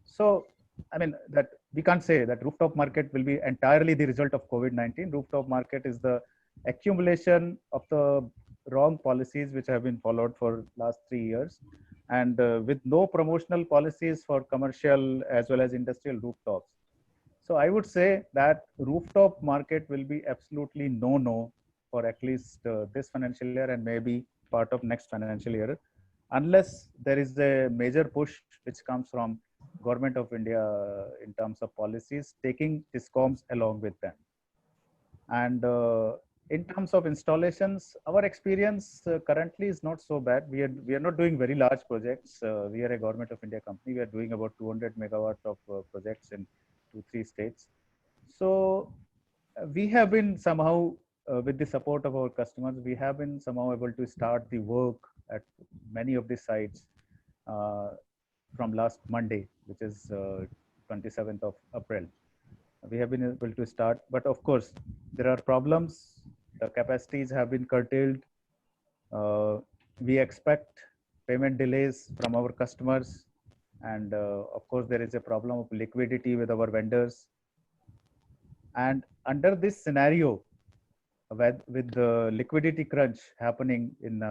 So, I mean, that we can't say that rooftop market will be entirely the result of COVID-19. Rooftop market is the accumulation of the wrong policies which have been followed for last 3 years, and with no promotional policies for commercial as well as industrial rooftops. So I would say that rooftop market will be absolutely no for at least this financial year and maybe part of next financial year, unless there is a major push which comes from Government of India in terms of policies, taking discoms along with them. And in terms of installations, our experience currently is not so bad. We are not doing very large projects. We are a Government of India company. We are doing about 200 megawatts of projects in 2-3 states. So we have been somehow, with the support of our customers, we have been somehow able to start the work at many of the sites from last Monday, which is 27th of April. We have been able to start, but of course, there are problems. The capacities have been curtailed. We expect payment delays from our customers. And of course, there is a problem of liquidity with our vendors. And under this scenario, with the liquidity crunch happening in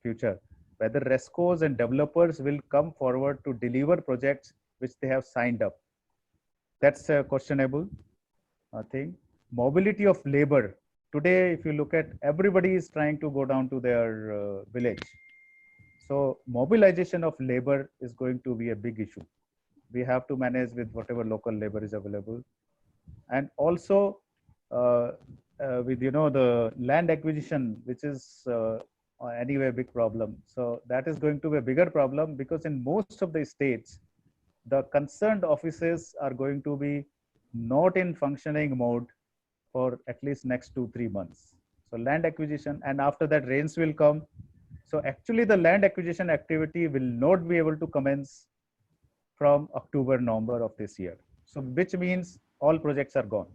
future, whether rescos and developers will come forward to deliver projects which they have signed up. That's a questionable thing. Mobility of labor. Today, if you look at, everybody is trying to go down to their village. So mobilization of labor is going to be a big issue. We have to manage with whatever local labor is available. And also with, the land acquisition, which is anyway a big problem. So that is going to be a bigger problem, because in most of the states, the concerned offices are going to be not in functioning mode for at least next 2-3 months. So land acquisition, and after that rains will come. So actually the land acquisition activity will not be able to commence from October, November of this year. So which means all projects are gone.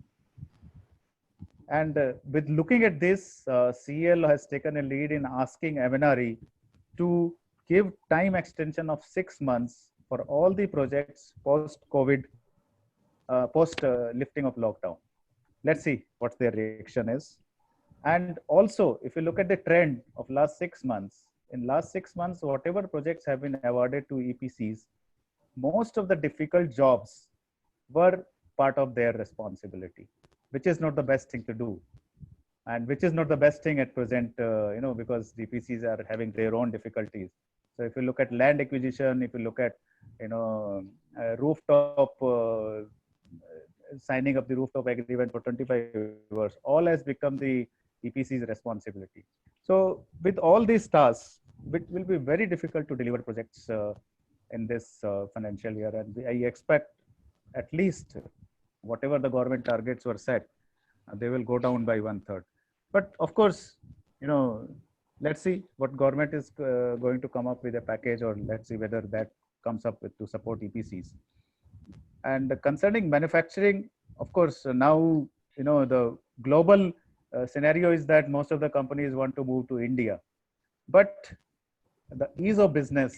And with looking at this, CEL has taken a lead in asking MNRE to give time extension of 6 months for all the projects post-COVID, post-lifting of lockdown. Let's see what their reaction is. And also, if you look at the trend of last 6 months, in last 6 months, whatever projects have been awarded to EPCs, most of the difficult jobs were part of their responsibility, which is not the best thing to do. And which is not the best thing at present, because the EPCs are having their own difficulties. So if you look at land acquisition, if you look at, rooftop, signing up the rooftop agreement for 25 years, all has become the EPC's responsibility. So with all these tasks, it will be very difficult to deliver projects in this financial year. And I expect at least whatever the government targets were set, they will go down by 1/3. But of course, let's see what government is going to come up with a package, or let's see whether that comes up with to support EPCs. And concerning manufacturing, of course, now, the global scenario is that most of the companies want to move to India. But the ease of business,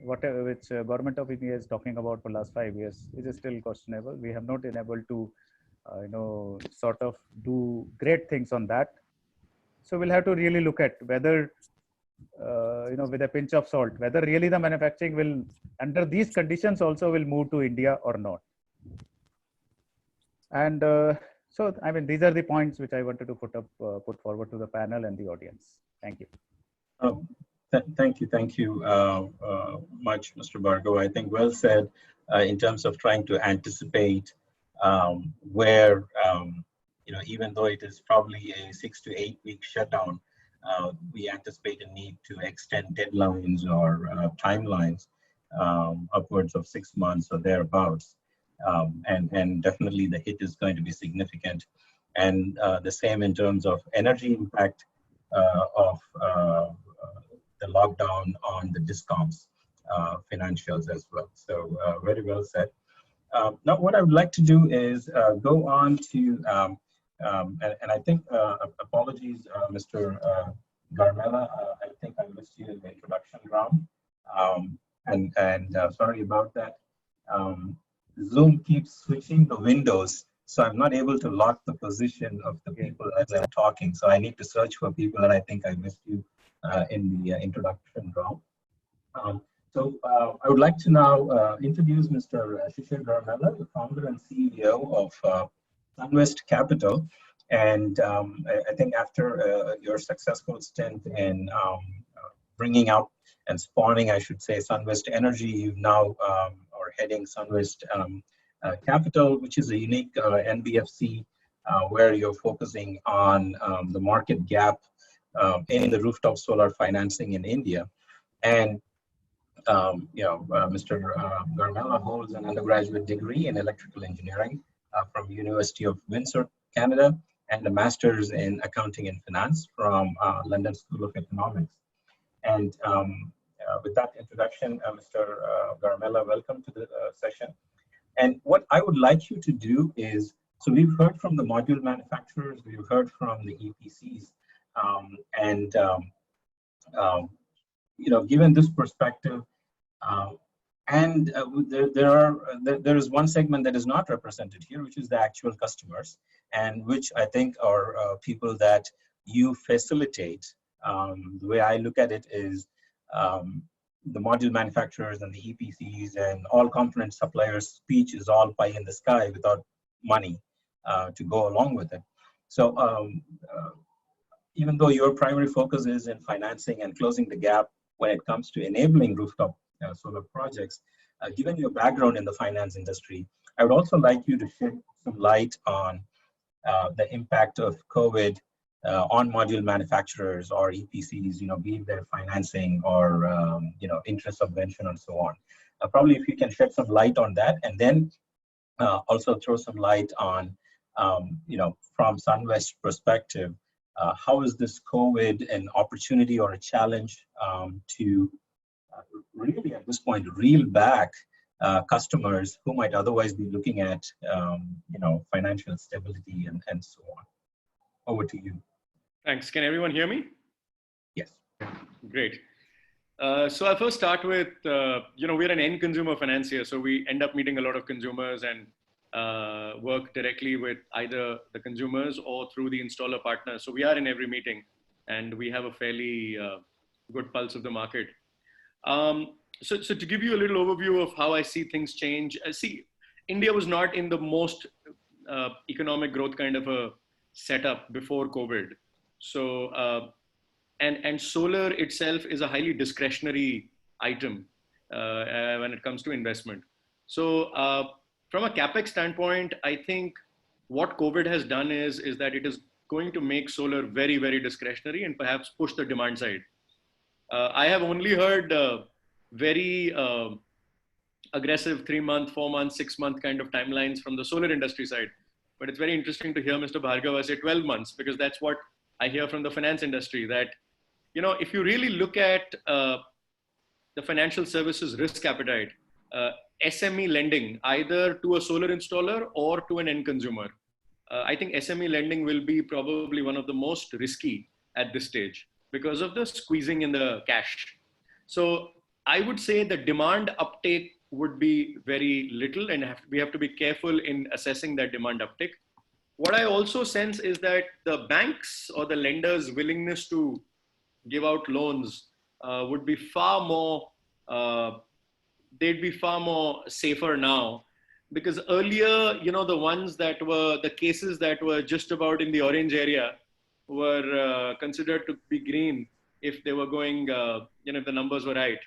whatever which Government of India is talking about for last 5 years, is still questionable. We have not been able to, sort of do great things on that. So we'll have to really look at whether, with a pinch of salt, whether really the manufacturing will, under these conditions also, will move to India or not. And so, I mean, these are the points which I wanted to put forward to the panel and the audience. Thank you. Thank you much, Mr. Bhargav. I think well said in terms of trying to anticipate where, even though it is probably a 6 to 8 week shutdown, we anticipate a need to extend deadlines or timelines upwards of 6 months or thereabouts. and definitely the hit is going to be significant. And the same in terms of energy impact of the lockdown on the discoms financials as well. So very well said. Now, what I would like to do is go on to, and I think, apologies, Mr. Garmela, I think I missed you in the introduction round. And sorry about that. Zoom keeps switching the windows, so I'm not able to lock the position of the people as I'm talking. So I need to search for people, and I think I missed you in the introduction round. I would like to now introduce Mr. Shishir Garmela, the founder and CEO of Sunwest Capital. And I think after your successful stint in bringing out and spawning, I should say, Sunwest Energy, you've now are heading Sunwest Capital, which is a unique NBFC where you're focusing on the market gap in the rooftop solar financing in India. And Mr. Garmela holds an undergraduate degree in electrical engineering from University of Windsor, Canada, and a master's in accounting and finance from London School of Economics. And with that introduction, Mr. Garmela, welcome to the session. And what I would like you to do is, so we've heard from the module manufacturers, we've heard from the EPCs, given this perspective, there is one segment that is not represented here, which is the actual customers, and which I think are people that you facilitate. The way I look at it is the module manufacturers and the EPCs and all component suppliers' speech is all pie in the sky without money to go along with it. So even though your primary focus is in financing and closing the gap when it comes to enabling rooftop solar projects, given your background in the finance industry, I would also like you to shed some light on the impact of COVID on module manufacturers or EPCs, be it their financing or, interest subvention and so on. Probably if you can shed some light on that, and then also throw some light on, from Sunwest perspective, how is this COVID an opportunity or a challenge to really at this point reel back customers who might otherwise be looking at financial stability and so on. Over to you. Thanks. Can everyone hear me? Yes. Great. So I'll first start with, we're an end consumer financier, so we end up meeting a lot of consumers and work directly with either the consumers or through the installer partners. So we are in every meeting and we have a fairly good pulse of the market. So to give you a little overview of how I see things change, India was not in the most economic growth kind of a setup before COVID. So, and solar itself is a highly discretionary item when it comes to investment. So from a CapEx standpoint, I think what COVID has done is that it is going to make solar very, very discretionary and perhaps push the demand side. I have only heard very aggressive 3-month, 4-month, 6-month kind of timelines from the solar industry side. But it's very interesting to hear Mr. Bhargava say 12 months, because that's what I hear from the finance industry, that, if you really look at the financial services risk appetite, SME lending, either to a solar installer or to an end consumer, I think SME lending will be probably one of the most risky at this stage because of the squeezing in the cash. So I would say the demand uptake would be very little, and we have to be careful in assessing that demand uptake. What I also sense is that the banks or the lenders' willingness to give out loans would be far more, they'd be far more safer now, because earlier, the ones that were, the cases that were just about in the orange area were considered to be green if they were going, if the numbers were right.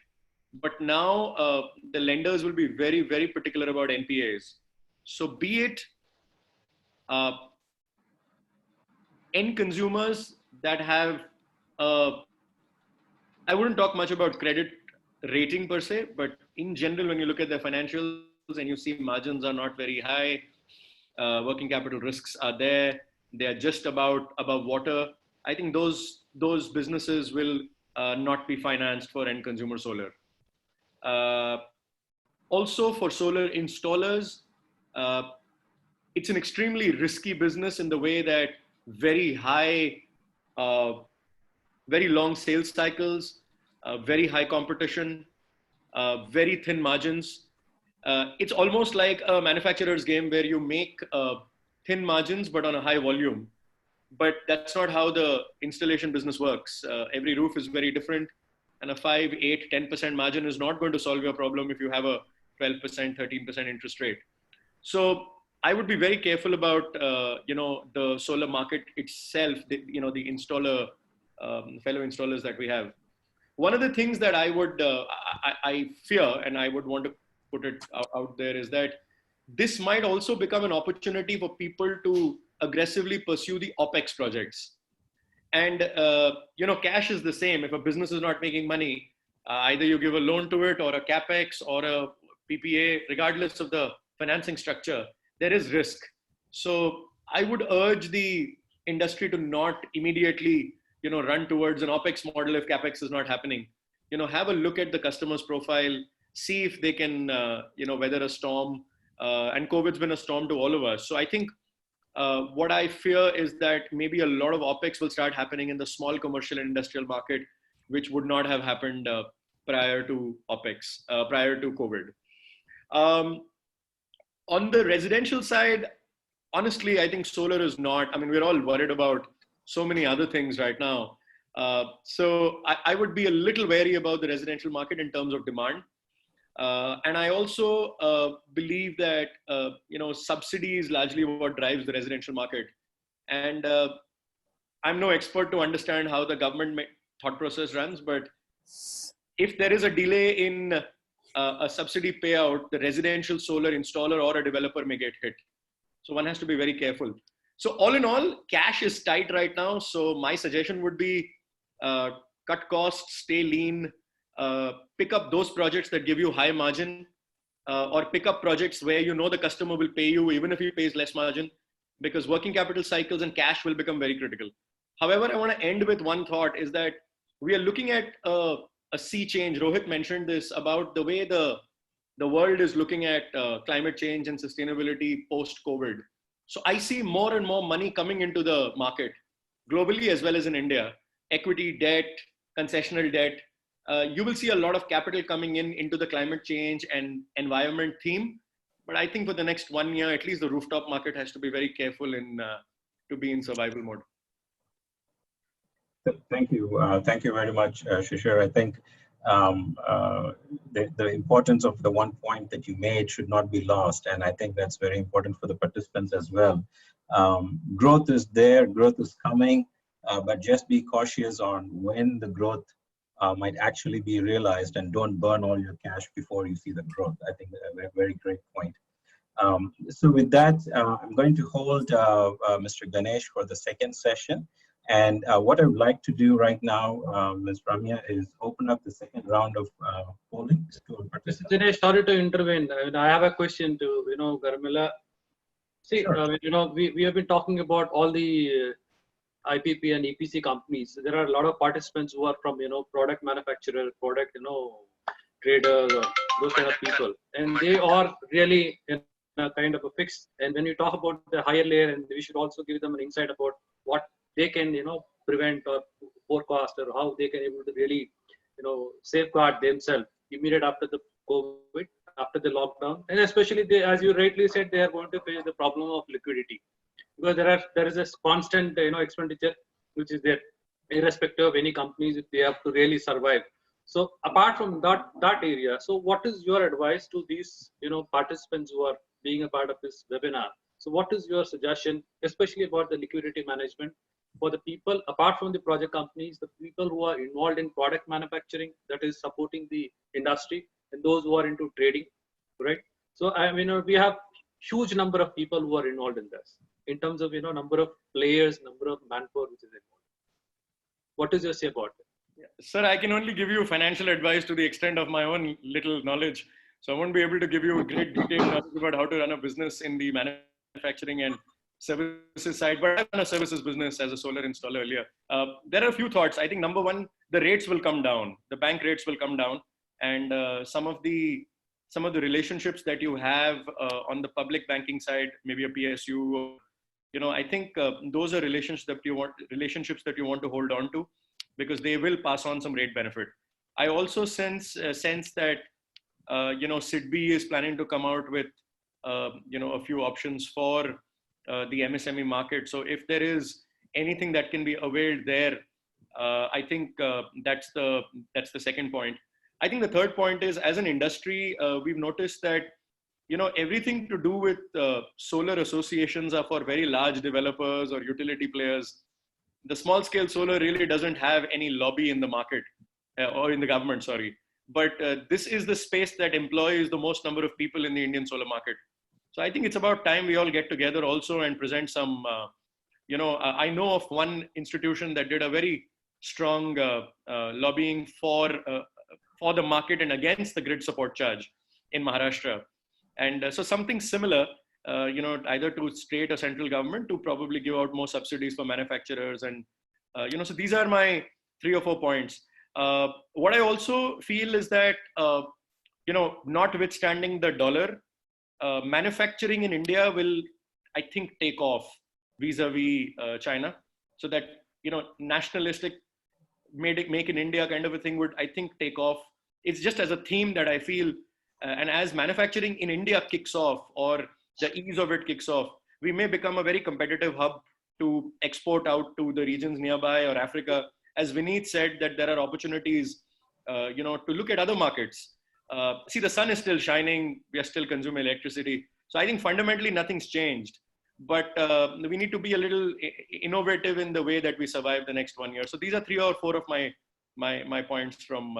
But now the lenders will be very, very particular about NPAs. So be it end consumers that have, I wouldn't talk much about credit rating per se, but in general, when you look at their financials, and you see margins are not very high, working capital risks are there, they are just about above water, I think those businesses will not be financed for end consumer solar. Also for solar installers, it's an extremely risky business in the way that very high, very long sales cycles, very high competition, very thin margins. It's almost like a manufacturer's game where you make thin margins but on a high volume. But that's not how the installation business works. Every roof is very different, and a 5, 8, 10% margin is not going to solve your problem if you have a 12%, 13% interest rate. So I would be very careful about the solar market itself. The installer, fellow installers that we have. One of the things that I would I fear, and I would want to put it out there, is that this might also become an opportunity for people to aggressively pursue the OpEx projects. And cash is the same. If a business is not making money, either you give a loan to it or a capex or a PPA, regardless of the financing structure, there is risk. So I would urge the industry to not immediately run towards an OpEx model if capex is not happening. Have a look at the customer's profile, see if they can weather a storm. And COVID's been a storm to all of us. So I think what I fear is that maybe a lot of OpEx will start happening in the small commercial and industrial market, which would not have happened prior to OpEx, prior to COVID. On the residential side, honestly, I think solar is not, we're all worried about so many other things right now. So I would be a little wary about the residential market in terms of demand. And I also believe that, subsidy is largely what drives the residential market. And I'm no expert to understand how the government thought process runs, but if there is a delay in a subsidy payout, the residential solar installer or a developer may get hit. So one has to be very careful. So all in all, cash is tight right now. So my suggestion would be cut costs, stay lean, pick up those projects that give you high margin, or pick up projects where the customer will pay you even if he pays less margin, because working capital cycles and cash will become very critical. However, I want to end with one thought, is that we are looking at a sea change. Rohit mentioned this about the way the world is looking at climate change and sustainability post-COVID. So I see more and more money coming into the market, globally as well as in India. Equity, debt, concessional debt. You will see a lot of capital coming into the climate change and environment theme. But I think for the next 1 year, at least the rooftop market has to be very careful to be in survival mode. Thank you. Thank you very much, Shishir. I think the importance of the one point that you made should not be lost. And I think that's very important for the participants as well. Growth is there, growth is coming, but just be cautious on when the growth might actually be realized, and don't burn all your cash before you see the growth. I think a very great point. So with that, I'm going to hold Mr. Ganesh for the second session. And what I would like to do right now, Ms. Ramya, is open up the second round of polling to participants. Dinesh, sorry to intervene. I have a question to Garmila. See, sure. We have been talking about all the IPP and EPC companies. There are a lot of participants who are from product manufacturer, product traders, or those kind of people, and they are really in a kind of a fix. And when you talk about the higher layer, and we should also give them an insight about what they can prevent or forecast, or how they can able to really safeguard themselves immediate after the COVID, after the lockdown. And especially they, as you rightly said, they are going to face the problem of liquidity, because there is a constant expenditure which is there irrespective of any companies, if they have to really survive. So apart from that area, so what is your advice to these participants who are being a part of this webinar? So what is your suggestion, especially about the liquidity management for the people apart from the project companies, the people who are involved in product manufacturing, that is supporting the industry, and those who are into trading, right? So we have huge number of people who are involved in this, in terms of number of players, number of manpower which is involved. What is your say about it? Yeah. Sir, I can only give you financial advice to the extent of my own little knowledge. So I won't be able to give you a great detailed knowledge about how to run a business in the manufacturing and services side, but I've run a services business as a solar installer earlier. There are a few thoughts. I think number one, the rates will come down. The bank rates will come down, and some of the relationships that you have on the public banking side, maybe a PSU, or, I think those are relationships that you want to hold on to, because they will pass on some rate benefit. I also sense that SIDBI is planning to come out with a few options for the MSME market. So if there is anything that can be availed there, I think that's the second point. I think the third point is, as an industry, we've noticed that everything to do with solar associations are for very large developers or utility players. The small scale solar really doesn't have any lobby in the market or in the government, sorry. But this is the space that employs the most number of people in the Indian solar market. So I think it's about time we all get together also and present some, I know of one institution that did a very strong lobbying for the market and against the grid support charge in Maharashtra. And so something similar, either to state or central government to probably give out more subsidies for manufacturers. And, so these are my 3 or 4 points. What I also feel is that, notwithstanding the dollar, manufacturing in India will, I think, take off vis-a-vis China. So that, nationalistic make in India kind of a thing would, I think, take off. It's just as a theme that I feel, and as manufacturing in India kicks off, or the ease of it kicks off, we may become a very competitive hub to export out to the regions nearby or Africa. As Vineet said, that there are opportunities, to look at other markets. See, the sun is still shining. We are still consuming electricity. So I think fundamentally nothing's changed. But we need to be a little innovative in the way that we survive the next 1 year. So these are 3 or 4 of my points from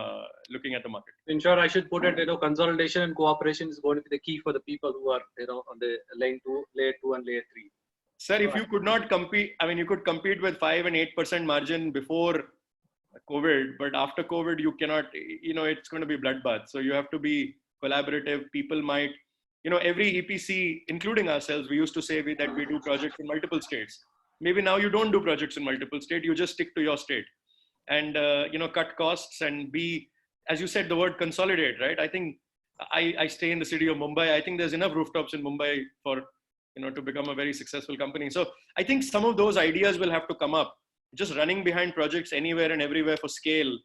looking at the market. In short, I should put it, consolidation and cooperation is going to be the key for the people who are, on the layer 2 and layer 3. Sir, if you could not compete, you could compete with 5 and 8% margin before COVID, but after COVID, you cannot, it's going to be bloodbath. So you have to be collaborative. People might, every EPC, including ourselves, we used to say that we do projects in multiple states. Maybe now you don't do projects in multiple states, you just stick to your state and, cut costs and be, as you said, the word consolidate, right? I think I stay in the city of Mumbai. I think there's enough rooftops in Mumbai for, to become a very successful company. So I think some of those ideas will have to come up. Just running behind projects anywhere and everywhere for scale,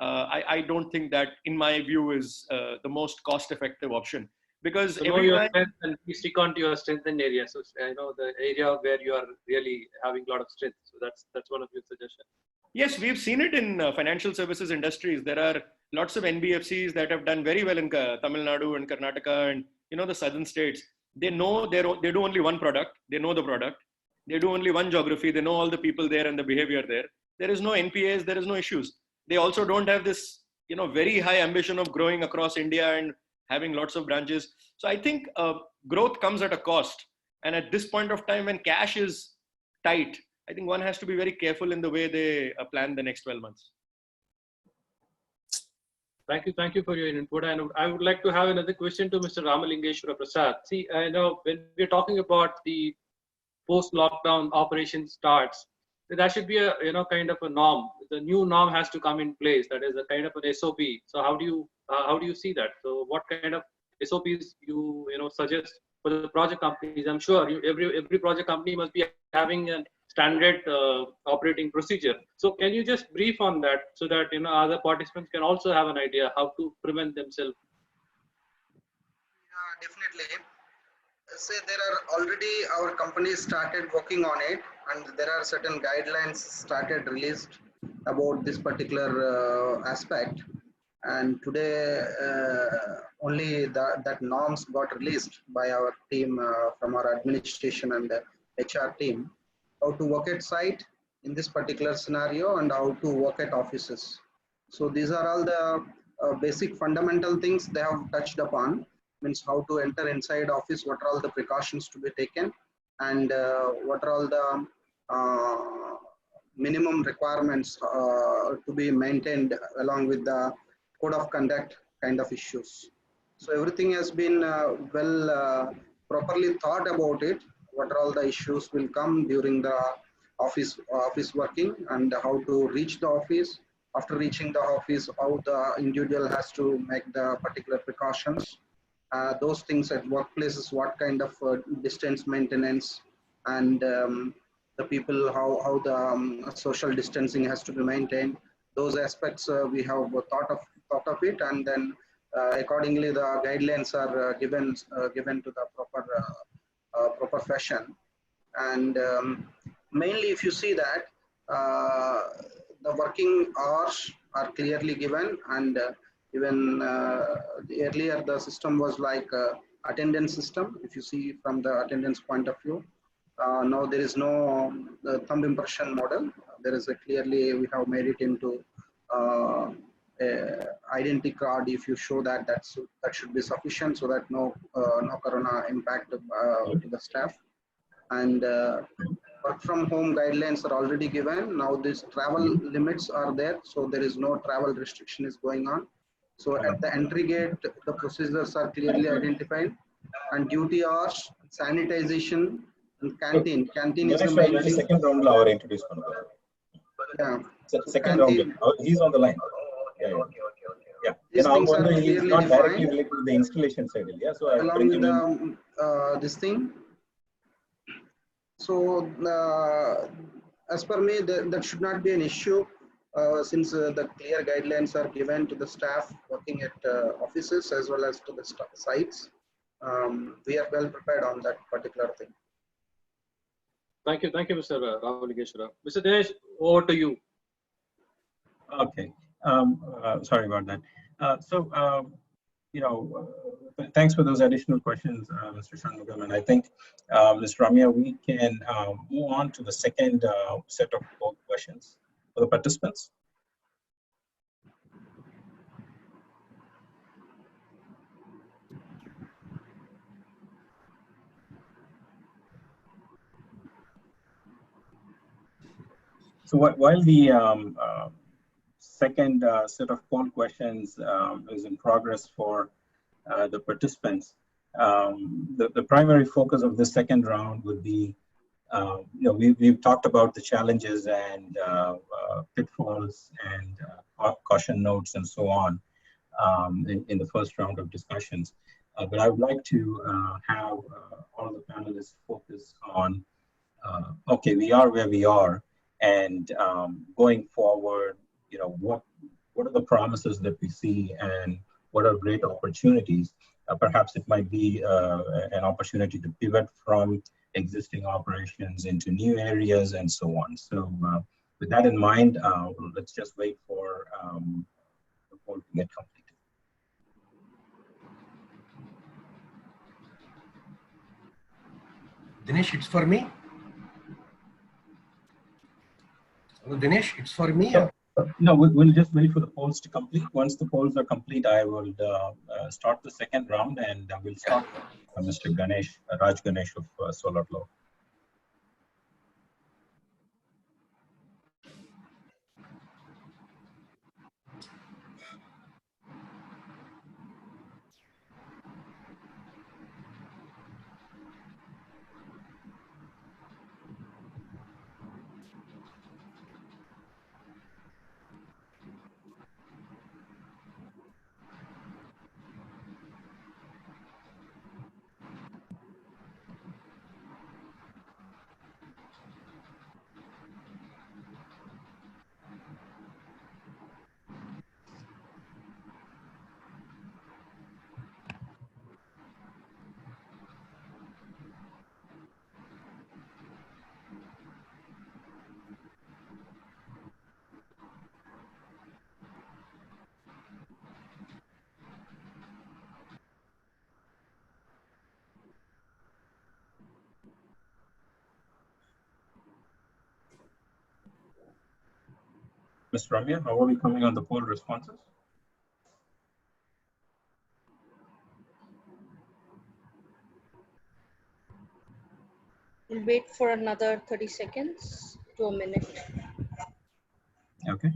I don't think that, in my view, is the most cost-effective option. Because so know your strength and stick on to your strengthened area. So the area where you are really having a lot of strength. So that's one of your suggestions. Yes, we've seen it in financial services industries. There are lots of NBFCs that have done very well in Tamil Nadu and Karnataka and the southern states. They know they do only one product. They know the product. They do only one geography. They know all the people there and the behavior there. There is no NPAs. There is no issues. They also don't have this, very high ambition of growing across India and having lots of branches. So I think growth comes at a cost. And at this point of time, when cash is tight, I think one has to be very careful in the way they plan the next 12 months. Thank you for your input. And I would like to have another question to Mr. Ramalingeshwara Prasad. See, I know when we're talking about the post-lockdown operation starts, that should be a kind of a norm. The new norm has to come in place. That is a kind of an SOP. So how do you see that? So what kind of SOPs you suggest for the project companies? I'm sure every project company must be having a standard operating procedure. So can you just brief on that so that other participants can also have an idea how to prevent themselves? Yeah, definitely. Say there are already our companies started working on it, and there are certain guidelines started released about this particular aspect. And today only that norms got released by our team from our administration and HR team, how to work at site in this particular scenario and how to work at offices. So these are all the basic fundamental things they have touched upon. Means how to enter inside office, what are all the precautions to be taken, and what are all the minimum requirements to be maintained along with the code of conduct kind of issues. So everything has been properly thought about it. What are all the issues will come during the office working, and how to reach the office. After reaching the office, how the individual has to make the particular precautions. Those things at workplaces, what kind of distance maintenance, and the people, how the social distancing has to be maintained. Those aspects we have thought of it, and then accordingly the guidelines are given to the proper fashion. And mainly, if you see that the working hours are clearly given, and even earlier the system was like attendance system. If you see from the attendance point of view, now there is no thumb impression model. There is a clearly, we have made it into identity card. If you show that, that should be sufficient, so that no corona impact to the staff. And work from home guidelines are already given. Now these travel limits are there, so there is no travel restriction is going on. So at the entry gate, the procedures are clearly identified, and duty hours, sanitization, and canteen. Canteen is the main thing. Second round la introduce pannuva. Yeah. Second round. He's on the line. Yeah. These things are he's clearly not directly defined. related to the installation side. Yeah. So I Along with the this thing. So as per me, that should not be an issue, since the clear guidelines are given to the staff working at offices as well as to the sites. We are well prepared on that particular thing. Thank you, Mr. Ramalingeshwara. Mr. Dinesh, over to you. Okay. Sorry about that. Thanks for those additional questions, Mr. Shanmugam. And I think, Ms. Ramya, we can move on to the second set of questions for the participants. So while the second set of poll questions is in progress for the participants, the primary focus of this second round would be, we've talked about the challenges and pitfalls and caution notes and so on in the first round of discussions. But I would like to have all the panelists focus on, okay, we are where we are, and going forward, what are the promises that we see, and what are great opportunities? Perhaps it might be an opportunity to pivot from existing operations into new areas and so on. So with that in mind, let's just wait for the poll to get completed. Dinesh, it's for me. Hello, Dinesh, it's for me. No, we'll just wait for the polls to complete. Once the polls are complete, I will start the second round, and we'll start with Mr. Ganesh, Raj Ganesh of Solar Law. Ms. Ramya, how are we coming on the poll responses? We'll wait for another 30 seconds to a minute. Okay.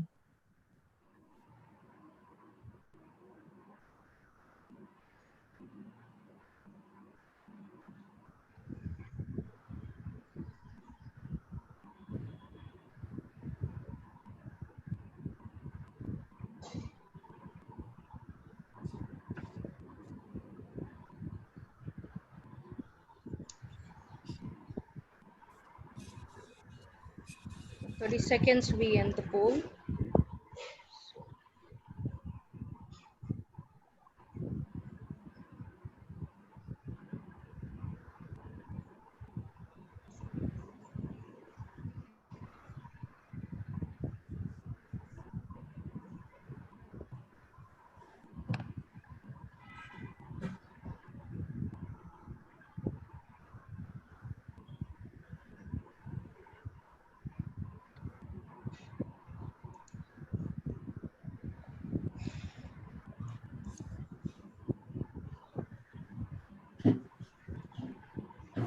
30 seconds, we end the poll.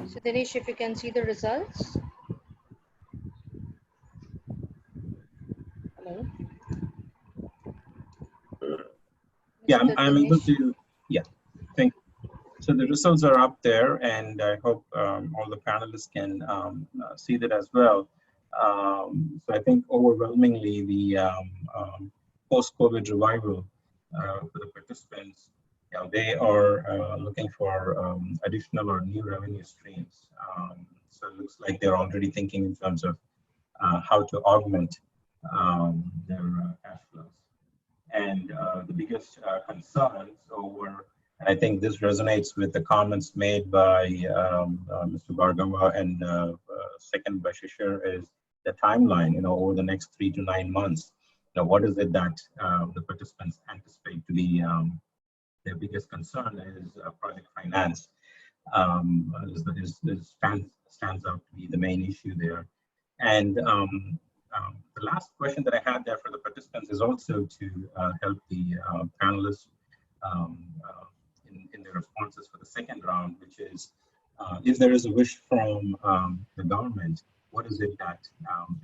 So Dinesh, if you can see the results. Hello. Yeah, Mr. I'm able Dinesh. to, yeah, thank you. So the results are up there, and I hope all the panelists can see that as well. So I think overwhelmingly the post-COVID revival for the participants, they are looking for additional or new revenue streams. So it looks like they're already thinking in terms of how to augment their cash flows. And the biggest concerns over, and I think this resonates with the comments made by Mr. Bhargava and second by Shishir, is the timeline, over the next 3 to 9 months. What is it that the participants anticipate to be their biggest concern is project finance. Stands out to be the main issue there. And the last question that I had there for the participants is also to help the panelists in their responses for the second round, which is if there is a wish from the government, what is it that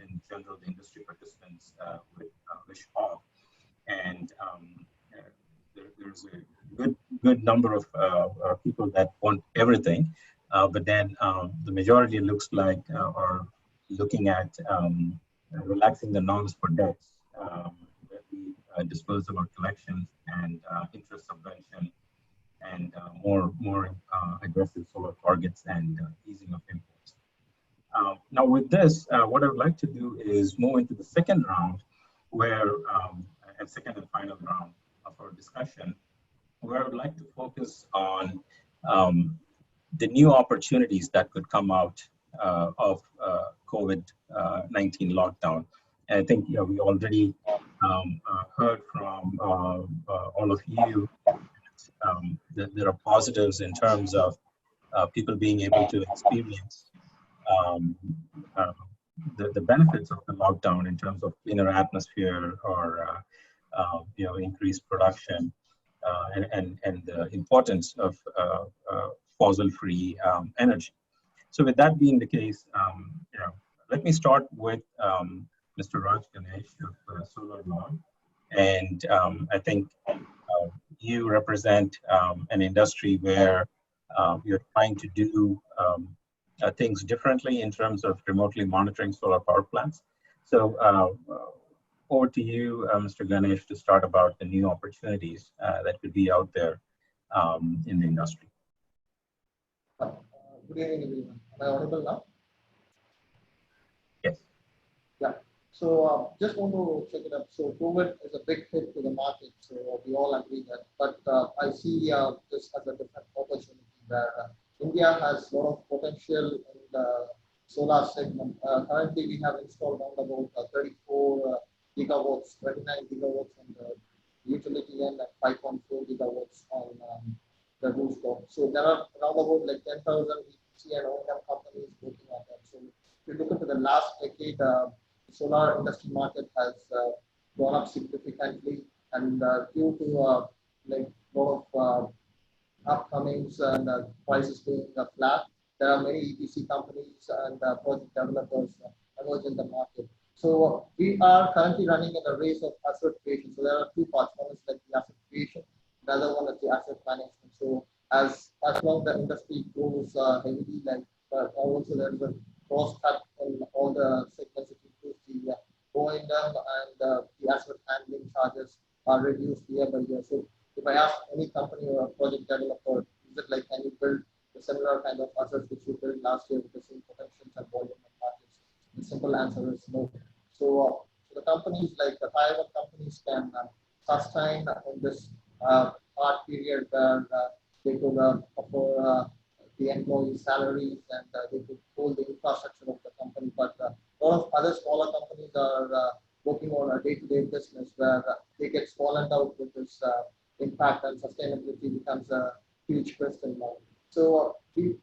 in general the industry participants would wish for? And there's a good number of people that want everything, but then the majority looks like are looking at relaxing the norms for debts, disposal or collections, and interest subvention, and more aggressive solar targets and easing of imports. Now with this, what I would like to do is move into the second round, where and second and final round of our discussion, where I would like to focus on the new opportunities that could come out of COVID-19 lockdown. And I think we already heard from all of you that there are positives in terms of people being able to experience the benefits of the lockdown in terms of cleaner atmosphere or increased production and the importance of fossil-free energy. So with that being the case, let me start with Mr. Raj Ganesh of Solar Law. And I think you represent an industry where you're trying to do things differently in terms of remotely monitoring solar power plants. So over to you, Mr. Ganesh, to start about the new opportunities that could be out there in the industry. Good evening, everyone. Am I audible now? Yes. Yeah. So just want to check it up. So COVID is a big hit to the market. So we all agree that. But I see this as a different opportunity where India has a lot of potential in the solar segment. Currently, we have installed around about 34 gigawatts, 29 gigawatts on the utility end and 5.4 gigawatts on the rooftop. So there are around about like 10,000 EPC and O&M companies working on that. So if you look into the last decade, the solar industry market has gone up significantly, and due to like a lot of upcomings and prices being flat, there are many EPC companies and project developers emerge in the market. So we are currently running in a race of asset creation. So there are two parts. One is like the asset creation, the other one is the asset management. So as long the industry grows heavily, like also there is a cost cut in all the segments. It includes the O&M and the asset handling charges are reduced year by year. So if I ask any company or a project developer, is it like, can you build the similar kind of assets which you built last year with the same potentials and volume and markets? The simple answer is no. So the companies like the Taiwan companies can sustain in this hard period where they could offer the employee salaries and they could hold the infrastructure of the company. But a lot of other smaller companies are working on a day-to-day business where they get swallowed out with this impact, and sustainability becomes a huge question mark. So like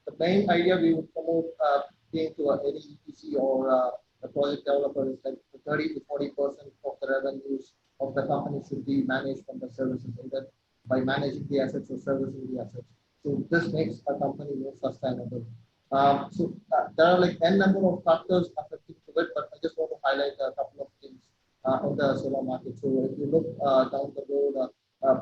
the main idea we would promote being to any EPC or a project developer is like 30 to 40% of the revenues of the company should be managed from the services, either by managing the assets or servicing the assets. So this makes a company more sustainable. There are like n number of factors affecting to it, but I just want to highlight a couple of things in the solar market. So if you look down the road,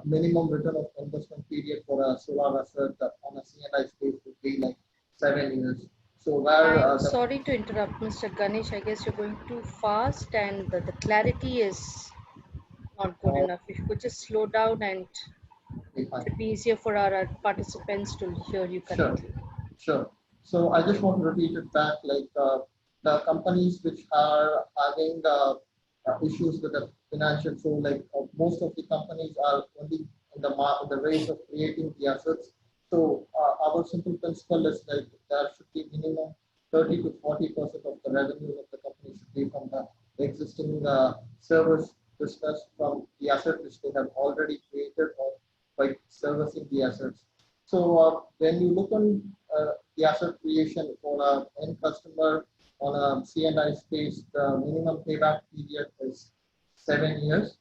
minimum return of investment period for a solar asset on a C&I space would be like 7 years. So where I'm sorry to interrupt, Mr. Ganesh. I guess you're going too fast, and the clarity is not good enough. If you could just slow down, and it would be easier for our participants to hear you correctly. Sure. So I just want to repeat it back, like the companies which are having issues with the financial, so like most of the companies are only in the race of creating the assets. So our simple principle is like there should be minimum 30 to 40% of the revenue of the company should be from the existing service business from the asset which they have already created or by servicing the assets. So when you look on the asset creation for an end customer on a C&I space, the minimum payback period is 7 years.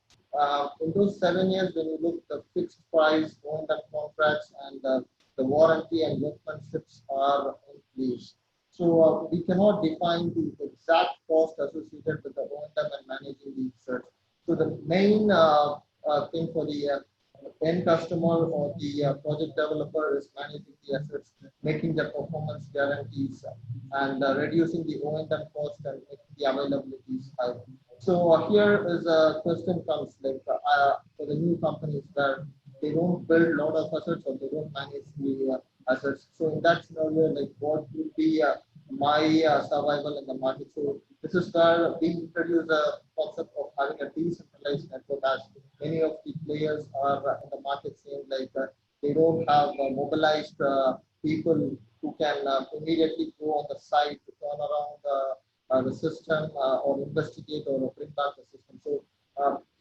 In those 7 years, when you look the fixed price, owned contracts, and the warranty and workmanships are in place. So we cannot define the exact cost associated with the O&M and managing the assets. So the main thing for the end customer or the project developer is managing the assets, making the performance guarantees, and reducing the O&M cost and making the availabilities high. So here is a question comes like for the new companies where they don't build a lot of assets or they don't manage the assets. So in that scenario, like what would be my survival in the market? So this is where we introduce a concept of having a decentralized network, as many of the players are in the market saying like they don't have mobilized people who can immediately go on the site to turn around the system or investigate or bring back the system. So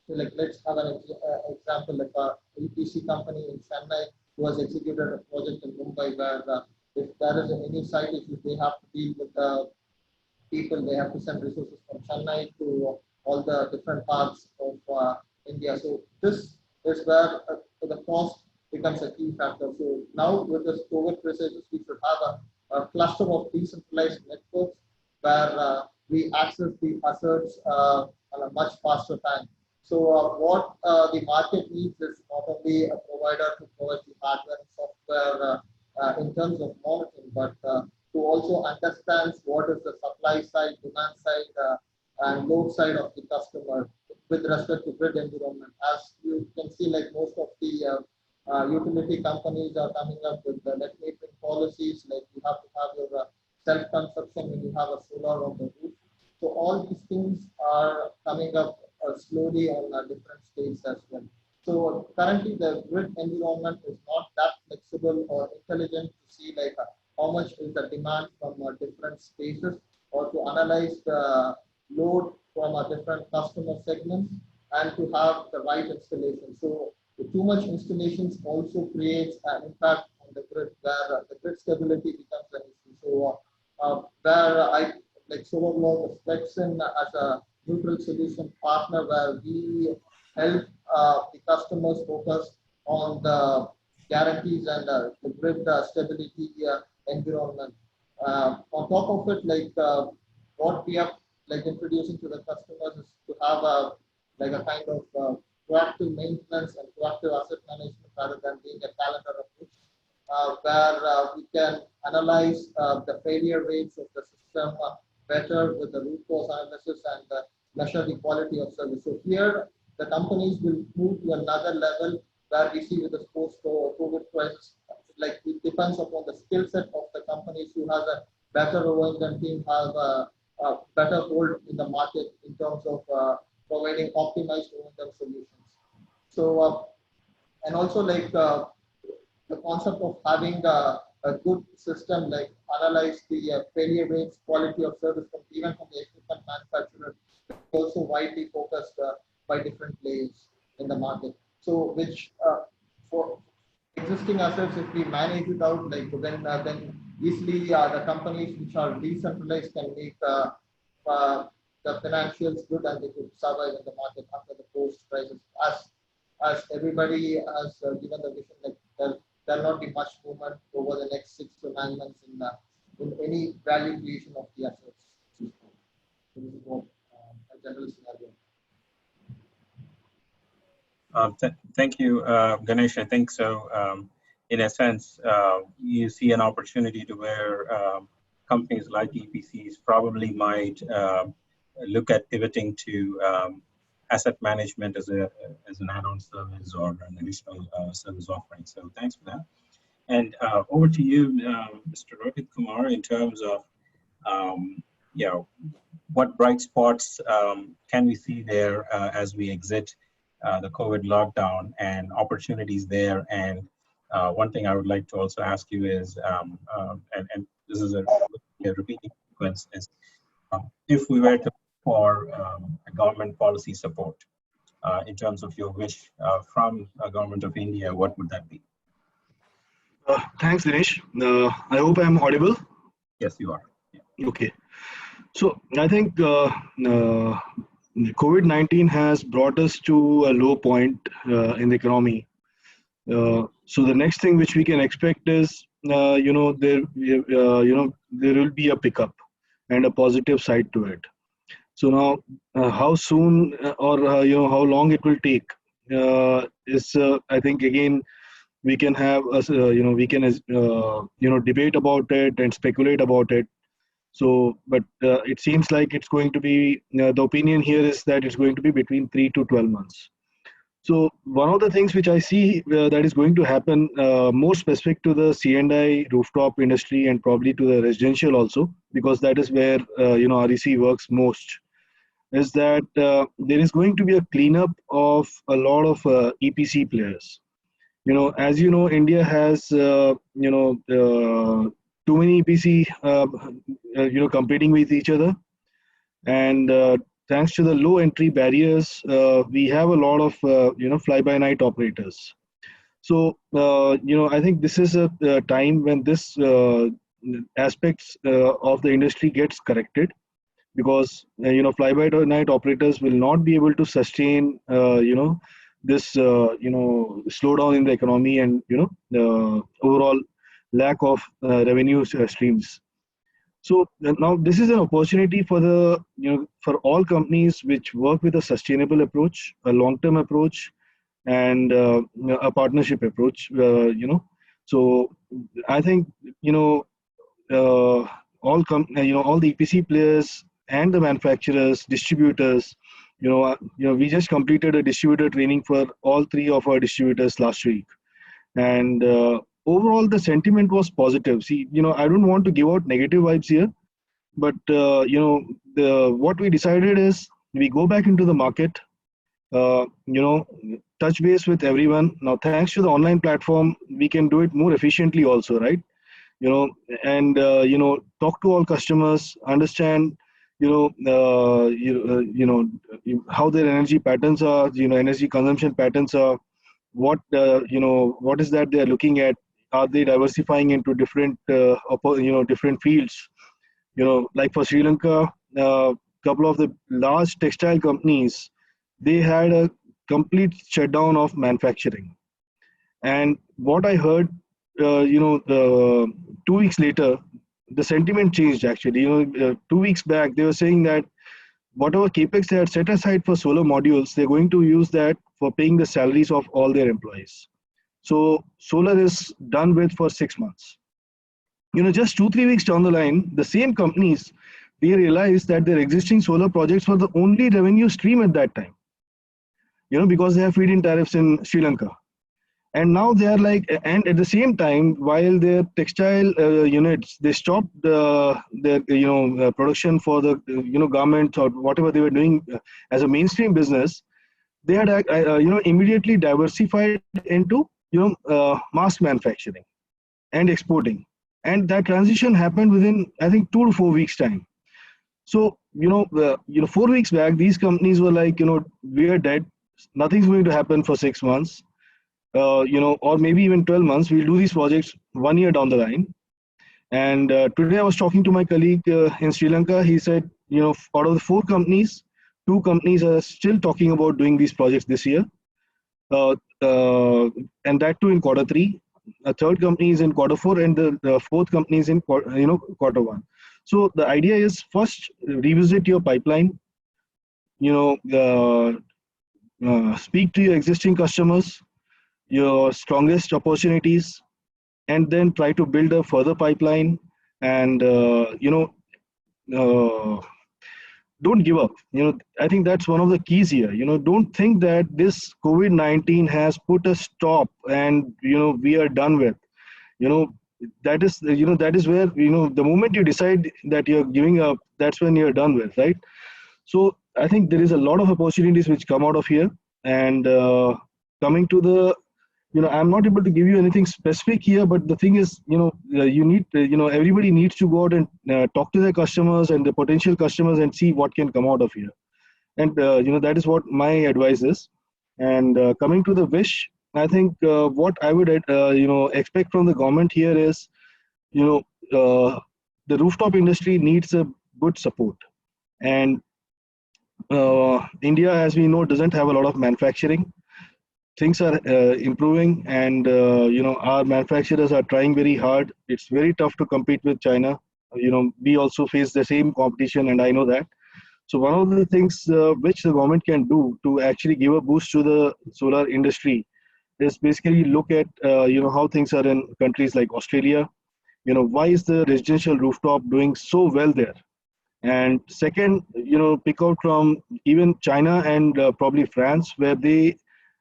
like let's have an example, like a EPC company in Chennai who has executed a project in Mumbai where if there is any site issue, they have to deal with the people, they have to send resources from Chennai to all the different parts of India. So this is where the cost becomes a key factor. So now with this COVID crisis, we should have a cluster of decentralized networks where we access the assets on a much faster time. So what the market needs is not only a provider to provide the hardware and software in terms of monitoring, but to also understand what is the supply side, demand side, and load side of the customer with respect to grid environment. As you can see, like most of the utility companies are coming up with the net metering policies, like you have to have your self-consumption when you have a solar on the roof. So all these things are coming up slowly on different states as well. So currently the grid environment is not that flexible or intelligent to see like how much is the demand from different spaces or to analyze the load from different customer segments and to have the right installation. So too much installations also creates an impact on the grid where the grid stability becomes an issue. So where I like SolarBlock steps in as a neutral solution partner where we help the customers focus on the guarantees and the grid stability environment. On top of it, like what we are like introducing to the customers is to have a like a kind of proactive maintenance and proactive asset management rather than being a calendar approach, where we can analyze the failure rates of the system better with the root cause analysis and measure the quality of service. So here, the companies will move to another level where we see with the post-COVID crisis, like it depends upon the skill set of the companies who has a better O&M team, have better hold in the market in terms of providing optimized O&M solutions. So, and also like the concept of having a good system, like analyze the failure rates, quality of service from even from the equipment manufacturer, also widely focused by different players in the market. So, which for existing assets, if we manage it out, like then easily the companies which are decentralized can make the financials good and they could survive in the market after the post crisis. As everybody has given the vision, like there'll not be much movement over the next 6 to 9 months in any value creation of the assets. This is what a general scenario. Thank you, Ganesh. I think so. In a sense, you see an opportunity to where companies like EPCs probably might look at pivoting to asset management as an add-on service or an additional service offering. So thanks for that. And over to you, Mr. Rohit Kumar, in terms of what bright spots can we see there as we exit the COVID lockdown and opportunities there. And one thing I would like to also ask you is, and this is a repeating sequence, is if we were to for a government policy support in terms of your wish from a government of India, what would that be? Thanks, Dinesh. I hope I'm audible. Yes, you are. Yeah. Okay. So I think COVID-19 has brought us to a low point in the economy. So the next thing which we can expect is, there will be a pickup and a positive side to it. So now, how soon or how long it will take is, I think, again, we can have debate about it and speculate about it. So, but it seems like it's going to be, the opinion here is that it's going to be between 3 to 12 months. So one of the things which I see that is going to happen, more specific to the C&I rooftop industry and probably to the residential also, because that is where REC works most, is that there is going to be a cleanup of a lot of EPC players. As you know, India has too many EPC competing with each other, and thanks to the low entry barriers, we have a lot of fly-by-night operators. So I think this is a time when this aspects of the industry gets corrected, because fly-by-night operators will not be able to sustain this slowdown in the economy and overall lack of revenue streams. So now this is an opportunity for the for all companies which work with a sustainable approach, a long-term approach, and a partnership approach. So I think all the EPC players and the manufacturers, distributors. We just completed a distributor training for all 3 of our distributors last week, and overall the sentiment was positive. See, I don't want to give out negative vibes here, but what we decided is we go back into the market, touch base with everyone. Now, thanks to the online platform, we can do it more efficiently also, right? And talk to all customers, understand how their energy patterns are, energy consumption patterns are, what is that they are looking at. Are they diversifying into different different fields? Like for Sri Lanka, couple of the large textile companies, they had a complete shutdown of manufacturing. And what I heard, 2 weeks later, the sentiment changed actually. 2 weeks back, they were saying that whatever capex they had set aside for solar modules, they're going to use that for paying the salaries of all their employees. So solar is done with for 6 months. Just 2-3 weeks down the line, the same companies, they realized that their existing solar projects were the only revenue stream at that time. Because they have feed-in tariffs in Sri Lanka. And now they are like, and at the same time, while their textile units, they stopped their production for the garments or whatever they were doing as a mainstream business. They had immediately diversified into mass manufacturing and exporting, and that transition happened within, I think, 2 to 4 weeks time. So 4 weeks back, these companies were like, we are dead, nothing's going to happen for 6 months, or maybe even 12 months. We'll do these projects 1 year down the line. And today I was talking to my colleague in Sri Lanka. He said, out of the 4 companies, 2 companies are still talking about doing these projects this year, and that too in quarter 3. A third company is in quarter 4, and the fourth company is in quarter 1. So the idea is, first revisit your pipeline, speak to your existing customers, your strongest opportunities, and then try to build a further pipeline. And don't give up. I think that's one of the keys here. Don't think that this COVID-19 has put a stop and we are done with. That is where the moment you decide that you're giving up, that's when you're done with, right? So I think there is a lot of opportunities which come out of here. And coming to the, I'm not able to give you anything specific here, but the thing is, you need, everybody needs to go out and talk to their customers and the potential customers and see what can come out of here. And, that is what my advice is. And coming to the wish, I think what I would, expect from the government here is, the rooftop industry needs a good support. And India, as we know, doesn't have a lot of manufacturing. Things are improving, and our manufacturers are trying very hard. It's very tough to compete with China. We also face the same competition, and I know that. So one of the things which the government can do to actually give a boost to the solar industry is basically look at how things are in countries like Australia. Why is the residential rooftop doing so well there? And second, pick out from even China and probably France, where they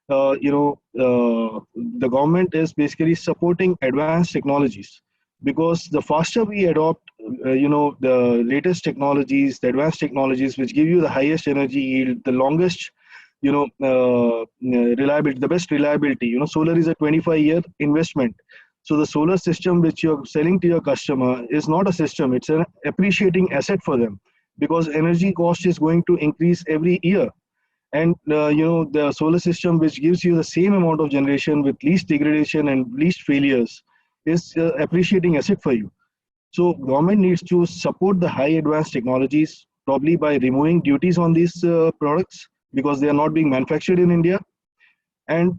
the government is basically supporting advanced technologies, because the faster we adopt the latest technologies, the advanced technologies which give you the highest energy yield, the longest reliability, the best reliability. Solar is a 25-year investment. So the solar system which you're selling to your customer is not a system, it's an appreciating asset for them, because energy cost is going to increase every year. And the solar system which gives you the same amount of generation with least degradation and least failures is appreciating asset for you. So government needs to support the high advanced technologies, probably by removing duties on these products, because they are not being manufactured in India. And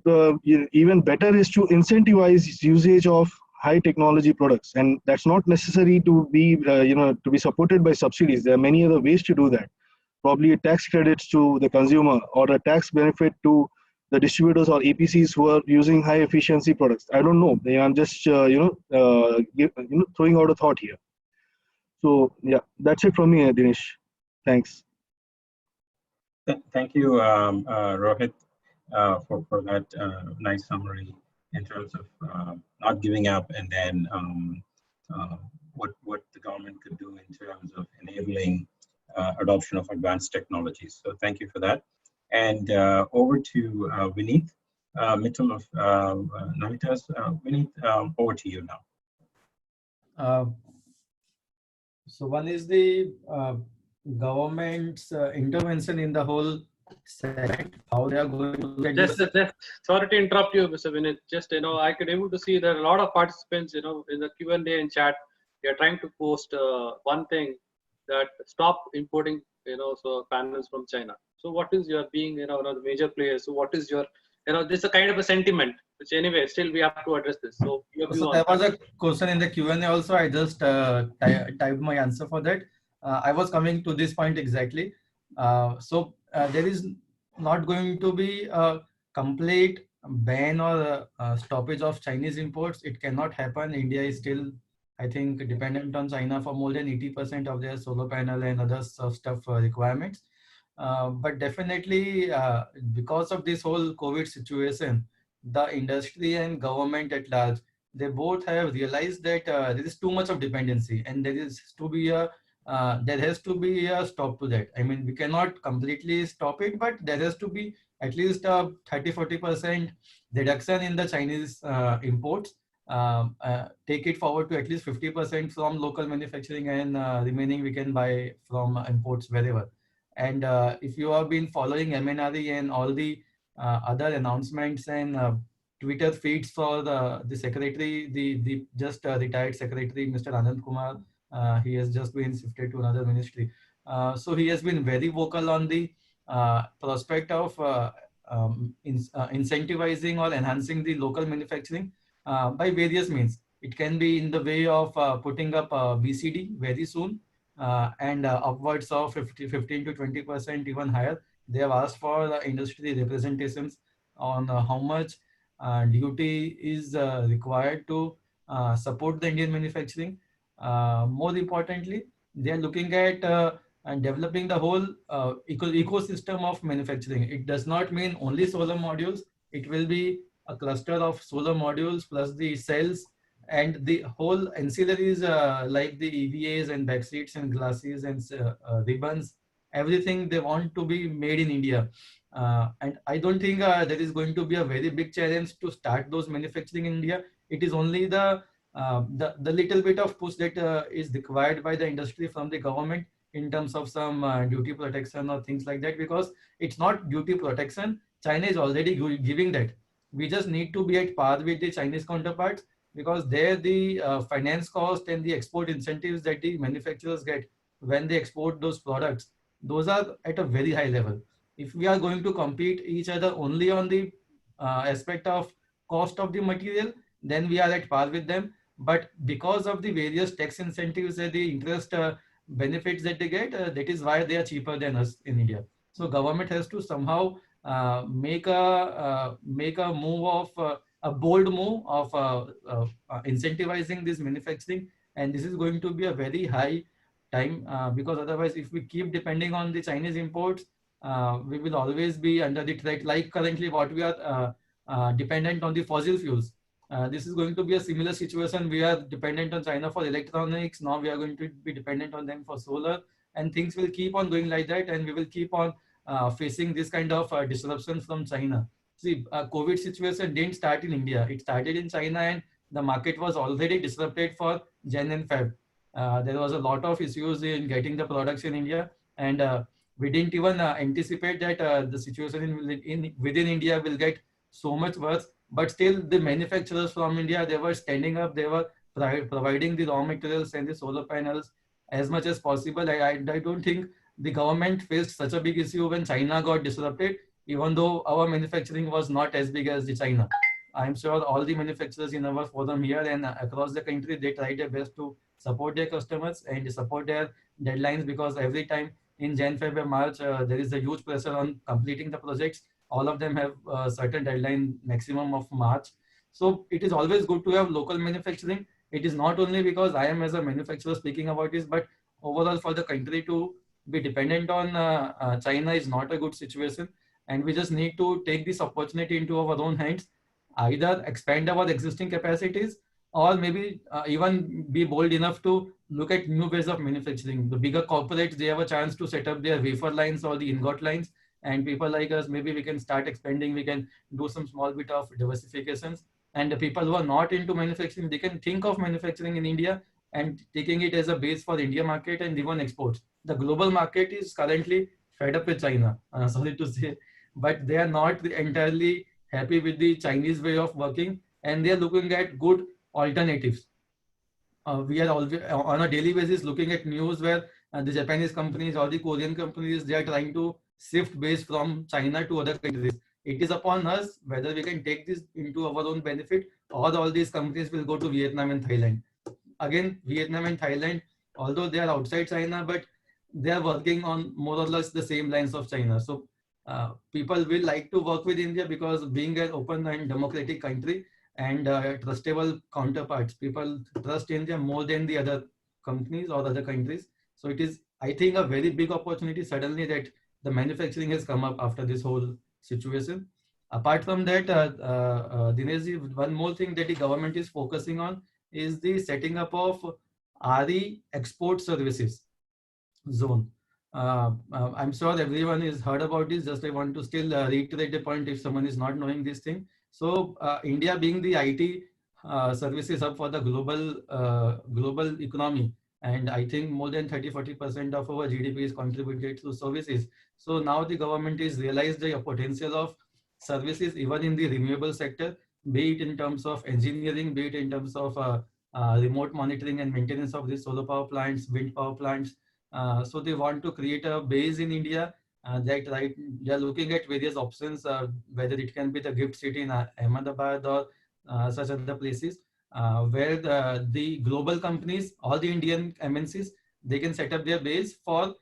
even better is to incentivize usage of high technology products, and that's not necessary to be to be supported by subsidies. There are many other ways to do that. Probably tax credits to the consumer, or a tax benefit to the distributors or EPCs who are using high efficiency products. I don't know. I'm just throwing out a thought here. So yeah, that's it from me, Dinesh. Thanks. Thank you, Rohit, for that nice summary in terms of not giving up, and then what the government could do in terms of enabling adoption of advanced technologies. So thank you for that. And over to Vineet Mittal of Navitas. Vineet, over to you now. So one is the government's intervention in the whole segment, how they are going to look at just sorry to interrupt you, Mr. Vinit. Just I could able to see there are a lot of participants in the Q&A and chat. They are trying to post one thing, that stop importing so panels from China. So what is your being one of the major players? So what is your this is a kind of a sentiment, which anyway still we have to address this. So your view so on there was that. a question in the Q&A also. I just typed my answer for that. I was coming to this point exactly. So there is not going to be a complete ban or stoppage of Chinese imports. It cannot happen. India is still, I think, dependent on China for more than 80% of their solar panel and other stuff requirements. But definitely, because of this whole COVID situation, the industry and government at large, they both have realized that there is too much of dependency, and there has to be a stop to that. I mean, we cannot completely stop it, but there has to be at least a 30-40% reduction in the Chinese imports. Take it forward to at least 50% from local manufacturing, and remaining we can buy from imports wherever. And if you have been following MNRE and all the other announcements and Twitter feeds for the secretary, the just retired secretary, Mr. Anand Kumar, he has just been shifted to another ministry. So he has been very vocal on the prospect of incentivizing or enhancing the local manufacturing by various means. It can be in the way of putting up BCD very soon, and upwards of 15 to 20%, even higher. They have asked for industry representations on how much duty is required to support the Indian manufacturing. More importantly, they are looking at and developing the whole ecosystem of manufacturing. It does not mean only solar modules. It will be a cluster of solar modules plus the cells and the whole ancillaries like the EVAs and backseats and glasses and ribbons. Everything they want to be made in India. And I don't think there is going to be a very big challenge to start those manufacturing in India. It is only the little bit of push that is required by the industry from the government in terms of some duty protection or things like that, because it's not duty protection. China is already giving that. We just need to be at par with the Chinese counterparts, because there the finance cost and the export incentives that the manufacturers get when they export those products, those are at a very high level. If we are going to compete each other only on the aspect of cost of the material, then we are at par with them. But because of the various tax incentives and the interest benefits that they get, that is why they are cheaper than us in India. So government has to somehow make a move of a bold move of incentivizing this manufacturing, and this is going to be a very high time, because otherwise, if we keep depending on the Chinese imports, we will always be under the threat. Like currently, what we are dependent on the fossil fuels. This is going to be a similar situation. We are dependent on China for electronics. Now we are going to be dependent on them for solar, and things will keep on going like that, and we will keep on facing this kind of disruption from China. See, COVID situation didn't start in India. It started in China, and the market was already disrupted for Jan and Feb. There was a lot of issues in getting the products in India, and we didn't even anticipate that the situation within India will get so much worse. But still, the manufacturers from India, they were standing up. They were providing the raw materials and the solar panels as much as possible. I don't think the government faced such a big issue when China got disrupted, even though our manufacturing was not as big as the China. I'm sure all the manufacturers in our forum here and across the country, they tried their best to support their customers and support their deadlines, because every time in Jan, February, March, there is a huge pressure on completing the projects. All of them have a certain deadline, maximum of March. So it is always good to have local manufacturing. It is not only because I am as a manufacturer speaking about this, but overall for the country to be dependent on China is not a good situation. And we just need to take this opportunity into our own hands, either expand our existing capacities, or maybe even be bold enough to look at new ways of manufacturing. The bigger corporates, they have a chance to set up their wafer lines or the ingot lines, and people like us, maybe we can start expanding. We can do some small bit of diversifications, and the people who are not into manufacturing, they can think of manufacturing in India and taking it as a base for the India market and even exports. The global market is currently fed up with China, sorry to say, but they are not entirely happy with the Chinese way of working, and they are looking at good alternatives. We are always on a daily basis looking at news where the Japanese companies or the Korean companies, they are trying to shift base from China to other countries. It is upon us whether we can take this into our own benefit, or all these companies will go to Vietnam and Thailand. Again, Vietnam and Thailand, although they are outside China, but they are working on more or less the same lines of China. So people will like to work with India, because being an open and democratic country and trustable counterparts, people trust India more than the other companies or other countries. So it is, I think, a very big opportunity suddenly that the manufacturing has come up after this whole situation. Apart from that, Dinesh, one more thing that the government is focusing on is the setting up of RE export services zone. I'm sure everyone has heard about this. Just I want to still reiterate the point if someone is not knowing this thing. So India being the IT services hub for the global economy, and I think more than 30-40% of our GDP is contributed to services. So now the government is realized the potential of services even in the renewable sector, be it in terms of engineering, be it in terms of remote monitoring and maintenance of the solar power plants, wind power plants. So they want to create a base in India that right they are looking at various options, whether it can be the gift city in Ahmedabad or such other places where the global companies, all the Indian MNCs, they can set up their base for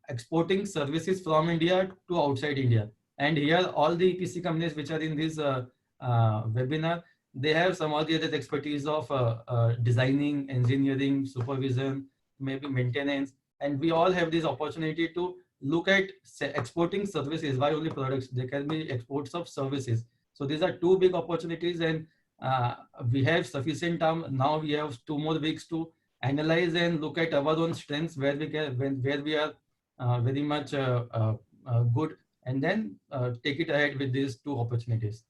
exporting services from India to outside India. And here all the EPC companies which are in this webinar, they have some of the other expertise of designing, engineering, supervision, maybe maintenance, and we all have this opportunity to look at exporting services. Why only products? There can be exports of services. So these are two big opportunities, and we have sufficient time. Now we have 2 more weeks to analyze and look at our own strengths, where we can, where we are very much good, and then take it ahead with these two opportunities.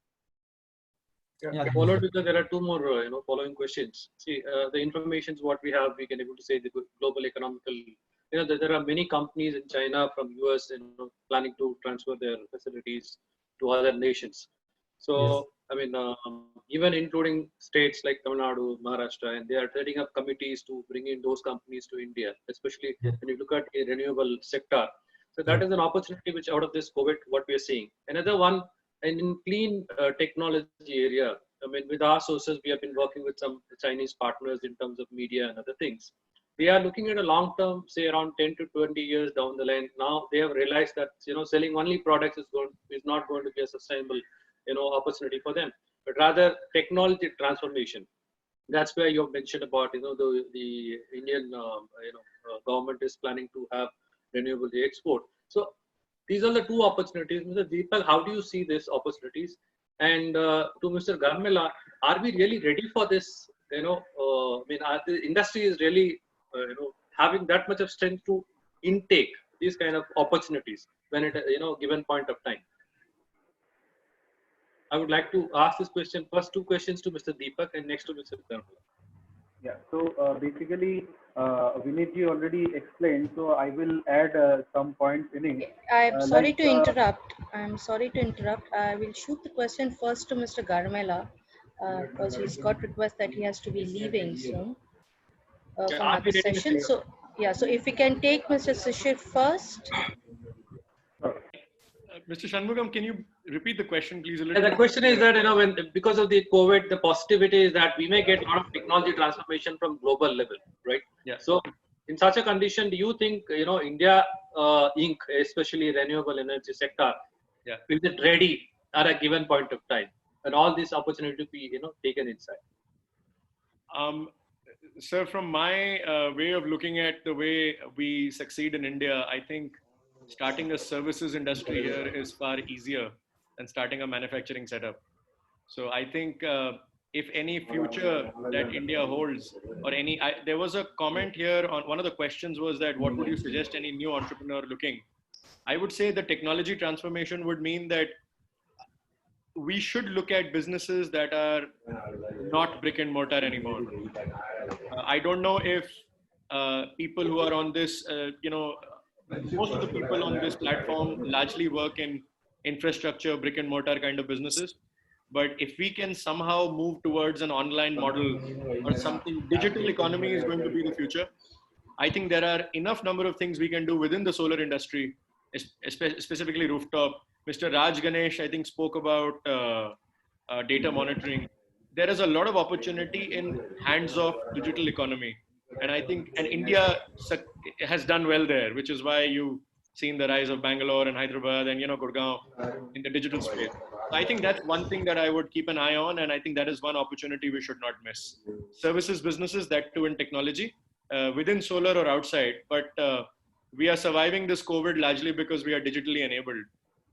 Yeah, followed because there are two more following questions. See, the information is what we have. We can able to say the global economical. There are many companies in China from US, planning to transfer their facilities to other nations. So Yes. I mean, even including states like Tamil Nadu, Maharashtra, and they are setting up committees to bring in those companies to India, especially when you look at a renewable sector. So that is an opportunity which out of this COVID, what we are seeing. Another one, and in clean technology area, I mean, with our sources, we have been working with some Chinese partners in terms of media and other things. We are looking at a long term, say around 10 to 20 years down the line. Now they have realized that selling only products is not going to be a sustainable opportunity for them, but rather technology transformation. That's where you have mentioned about the Indian government is planning to have renewable export. So these are the two opportunities. Mr. Deepak, how do you see these opportunities? And to Mr. Garmela, are we really ready for this? I mean, the industry is really having that much of strength to intake these kind of opportunities when it given point of time. I would like to ask this question first. Two questions to Mr. Deepak and next to Mr. Garmela. Yeah, so basically, Vinitji already explained, so I will add some points in it. I'm sorry to interrupt. I'm sorry to interrupt. I will shoot the question first to Mr. Garmela because he's got request that he has to be leaving soon from another session. So yeah, so if we can take Mr. Shishir first. Mr. Shanmugam, can you repeat the question, please? The question is that when because of the COVID, the positivity is that we may get a lot of technology transformation from global level, right? Yeah. So in such a condition, do you think India Inc., especially renewable energy sector, is it ready at a given point of time, and all this opportunity to be taken inside? Sir, from my way of looking at the way we succeed in India, I think starting a services industry here is far easier than starting a manufacturing setup. So I think if any future that India holds or there was a comment here on one of the questions was that what would you suggest any new entrepreneur looking? I would say the technology transformation would mean that we should look at businesses that are not brick and mortar anymore. I don't know if people who are on this, most of the people on this platform largely work in infrastructure, brick and mortar kind of businesses. But if we can somehow move towards an online model or something, digital economy is going to be the future. I think there are enough number of things we can do within the solar industry, specifically rooftop. Mr. Raj Ganesh, I think, spoke about data monitoring. There is a lot of opportunity in hands-off digital economy. And I think, and India has done well there, which is why you've seen the rise of Bangalore and Hyderabad and, Gurgaon in the digital space. So I think that's one thing that I would keep an eye on. And I think that is one opportunity we should not miss. Services businesses, that too in technology, within solar or outside. But we are surviving this COVID largely because we are digitally enabled.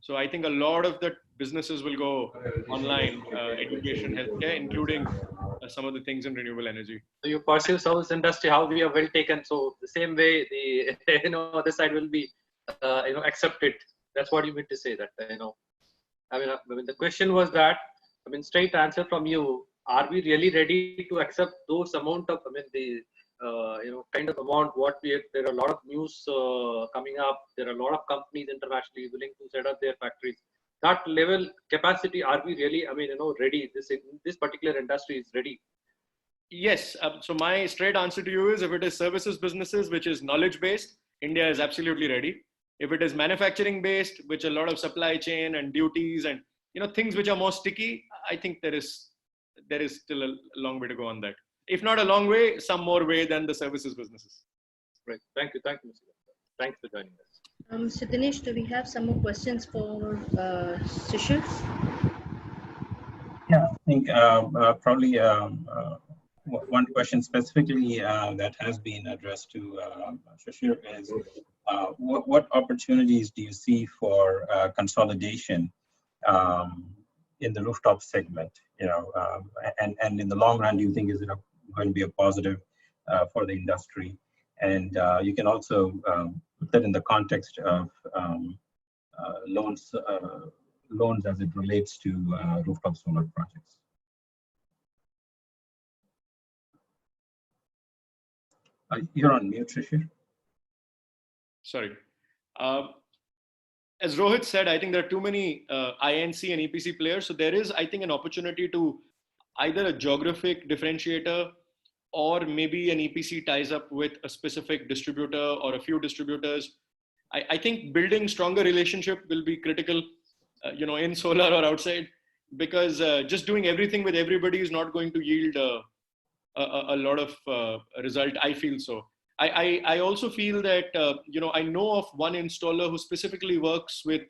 So I think a lot of the businesses will go online, education, healthcare, including some of the things in renewable energy. So you pursue service industry, how we are well taken. So the same way the other side will be accepted. That's what you mean to say that I mean the question was that, I mean, straight answer from you. Are we really ready to accept those amount of, I mean, the kind of amount what there are a lot of news coming up. There are a lot of companies internationally willing to set up their factories. That level capacity, are we really, I mean, ready? This particular industry is ready. Yes. So my straight answer to you is, if it is services businesses, which is knowledge based, India is absolutely ready. If it is manufacturing based, which a lot of supply chain and duties and things which are more sticky, I think there is still a long way to go on that. If not a long way, some more way than the services businesses. Right. Thank you. Thank you, Mr. Thanks for joining us. So Dinesh, do we have some more questions for Shishir? Yeah, I think probably one question specifically that has been addressed to Shishir is what opportunities do you see for consolidation in the rooftop segment? And in the long run, do you think is it going to be a positive for the industry? And you can also put that in the context of loans as it relates to rooftop solar projects. You're on mute, Shishir. Sorry. As Rohit said, I think there are too many INC and EPC players. So there is, I think, an opportunity to either a geographic differentiator, or maybe an EPC ties up with a specific distributor or a few distributors. I think building stronger relationship will be critical, in solar or outside, because just doing everything with everybody is not going to yield a lot of result. I feel so. I also feel that, I know of one installer who specifically works with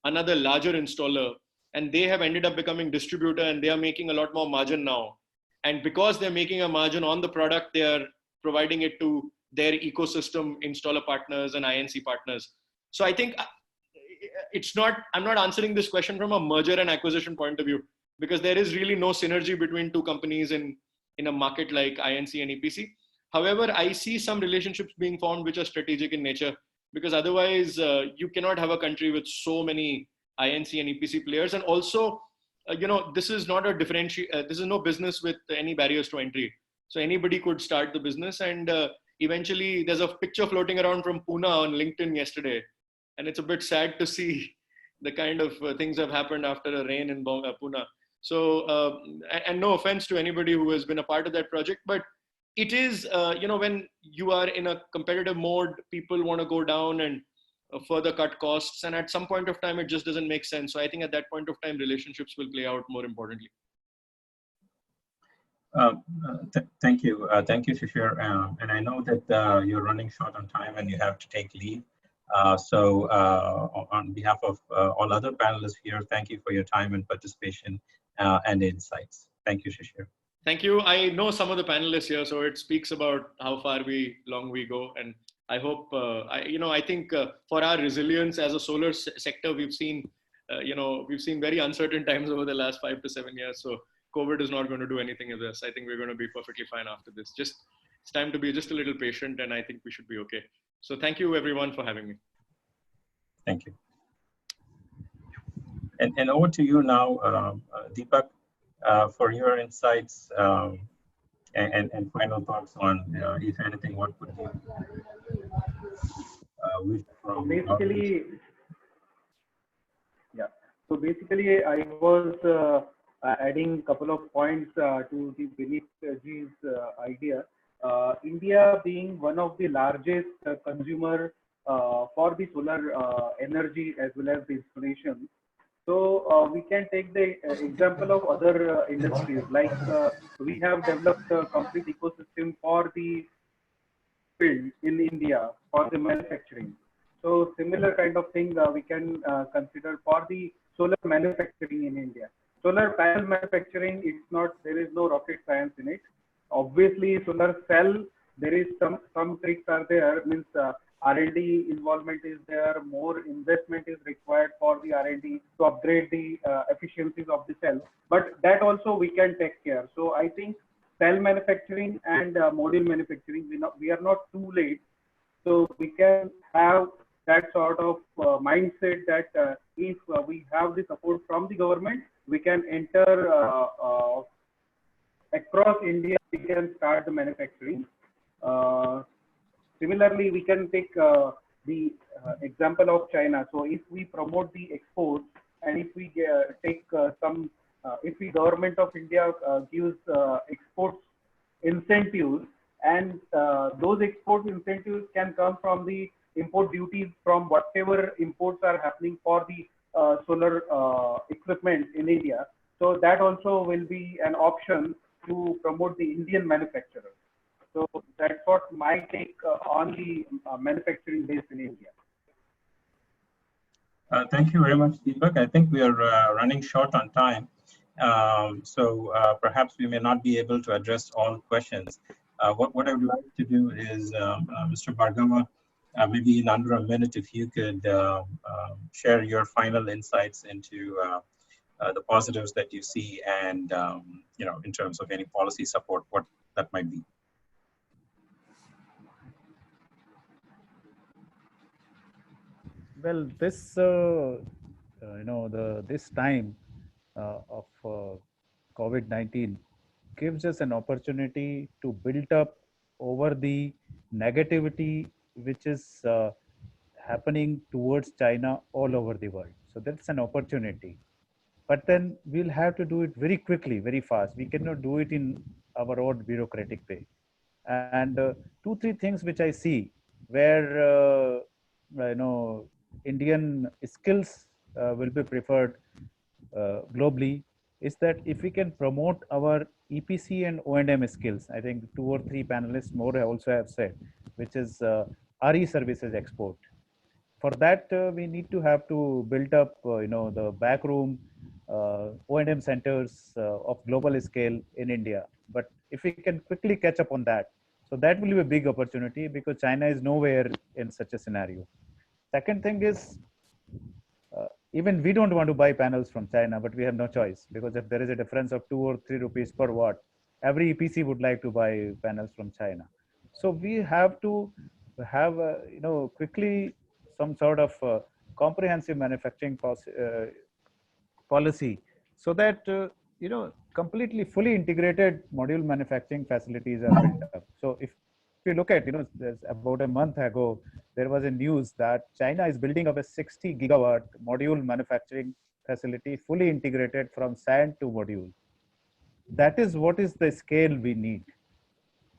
another larger installer, and they have ended up becoming distributor, and they are making a lot more margin now. And because they're making a margin on the product, they are providing it to their ecosystem installer partners and INC partners. So I think I'm not answering this question from a merger and acquisition point of view, because there is really no synergy between two companies in a market like INC and EPC. However, I see some relationships being formed which are strategic in nature, because otherwise you cannot have a country with so many INC and EPC players. And also, this is not a this is no business with any barriers to entry. So anybody could start the business, and eventually there's a picture floating around from Pune on LinkedIn yesterday. And it's a bit sad to see the kind of things have happened after a rain in Pune. So, and no offense to anybody who has been a part of that project, but it is, when you are in a competitive mode, people want to go down and further cut costs. And at some point of time, it just doesn't make sense. So I think at that point of time, relationships will play out more importantly. Thank you. Thank you, Shishir. And I know that you're running short on time and you have to take leave. So on behalf of all other panelists here, thank you for your time and participation and insights. Thank you, Shishir. Thank you. I know some of the panelists here, so it speaks about how long we go. And I hope, I think for our resilience as a solar sector, we've seen very uncertain times over the last 5 to 7 years. So COVID is not going to do anything of this. I think we're going to be perfectly fine after this. It's time to be just a little patient, and I think we should be okay. So thank you everyone for having me. Thank you. And over to you now, Deepak, for your insights and final thoughts on, if anything, what would you wish from? Basically, yeah. So basically, I was adding a couple of points to the Vineet ji's idea. India being one of the largest consumer for the solar energy as well as the installation. So we can take the example of other industries, like we have developed a complete ecosystem for the field in India for the manufacturing. So similar kind of thing we can consider for the solar manufacturing in India. Solar panel manufacturing, there is no rocket science in it. Obviously, solar cell there is some tricks are there, means R&D involvement is there, more investment is required for the R&D to upgrade the efficiencies of the cell, but that also we can take care. So I think cell manufacturing and module manufacturing, we are not too late. So we can have that sort of mindset that if we have the support from the government, we can enter across India, we can start the manufacturing. Similarly, we can take the example of China. So if we promote the exports, and if we take if the government of India gives exports incentives, and those export incentives can come from the import duties from whatever imports are happening for the solar equipment in India. So that also will be an option to promote the Indian manufacturers. So that's what my take on the manufacturing base in India. Thank you very much, Deepak. I think we are running short on time. So perhaps we may not be able to address all questions. What I would like to do is, Mr. Bhargava, maybe in under a minute, if you could share your final insights into the positives that you see, and in terms of any policy support, what that might be. Well, this this time of COVID-19 gives us an opportunity to build up over the negativity which is happening towards China all over the world. So that's an opportunity. But then we'll have to do it very quickly, very fast. We cannot do it in our own bureaucratic way. And 2-3 things which I see where Indian skills will be preferred globally is that if we can promote our EPC and O&M skills, I think 2 or 3 panelists more also have said, which is RE services export. For that, we need to have to build up, the backroom O&M centers of global scale in India. But if we can quickly catch up on that, so that will be a big opportunity because China is nowhere in such a scenario. Second thing is, even we don't want to buy panels from China, but we have no choice because if there is a difference of 2 or 3 rupees per watt, every EPC would like to buy panels from China. So we have to have, quickly some sort of comprehensive manufacturing policy, so that completely fully integrated module manufacturing facilities are built up. So if you look at, there's about a month ago, there was a news that China is building up a 60 gigawatt module manufacturing facility, fully integrated from sand to module. That is what is the scale we need.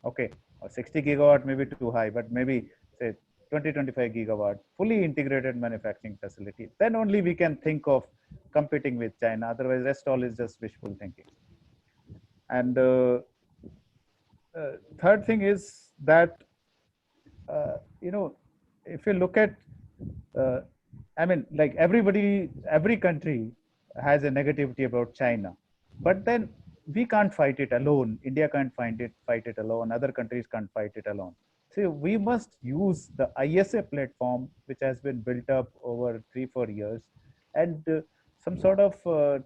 Okay, 60 gigawatt may be too high, but maybe say 20-25 gigawatt fully integrated manufacturing facility. Then only we can think of competing with China. Otherwise, rest all is just wishful thinking. And third thing is that if you look at, like every country has a negativity about China, but then we can't fight it alone. India can't fight it alone. Other countries can't fight it alone. So we must use the ISA platform, which has been built up over 3-4 years, and some sort of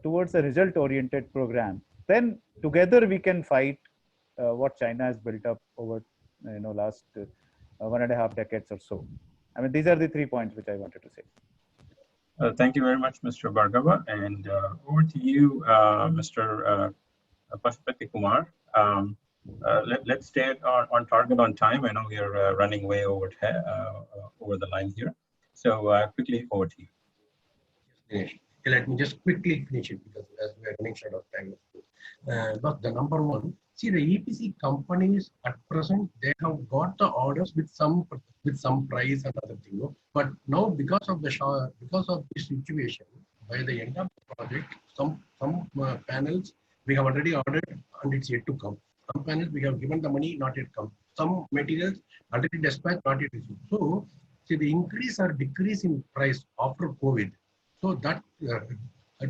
towards a result-oriented program. Then together we can fight what China has built up over last 1.5 decades or so. I mean, these are the 3 points which I wanted to say. Thank you very much, Mr. Bhargava, and over to you, Mr. Pashupati Kumar. Let's stay on target on time. I know we are running way over the line here. So quickly, over to you. Yes, let me just quickly finish it because as we are running short of time. But the number one, see the EPC companies at present, they have got the orders with some price and other thing. But now because of this situation, by the end of the project, some panels we have already ordered and it's yet to come. Some panels we have given the money, not yet come. Some materials already dispatched, not yet received. So see the increase or decrease in price after COVID. So that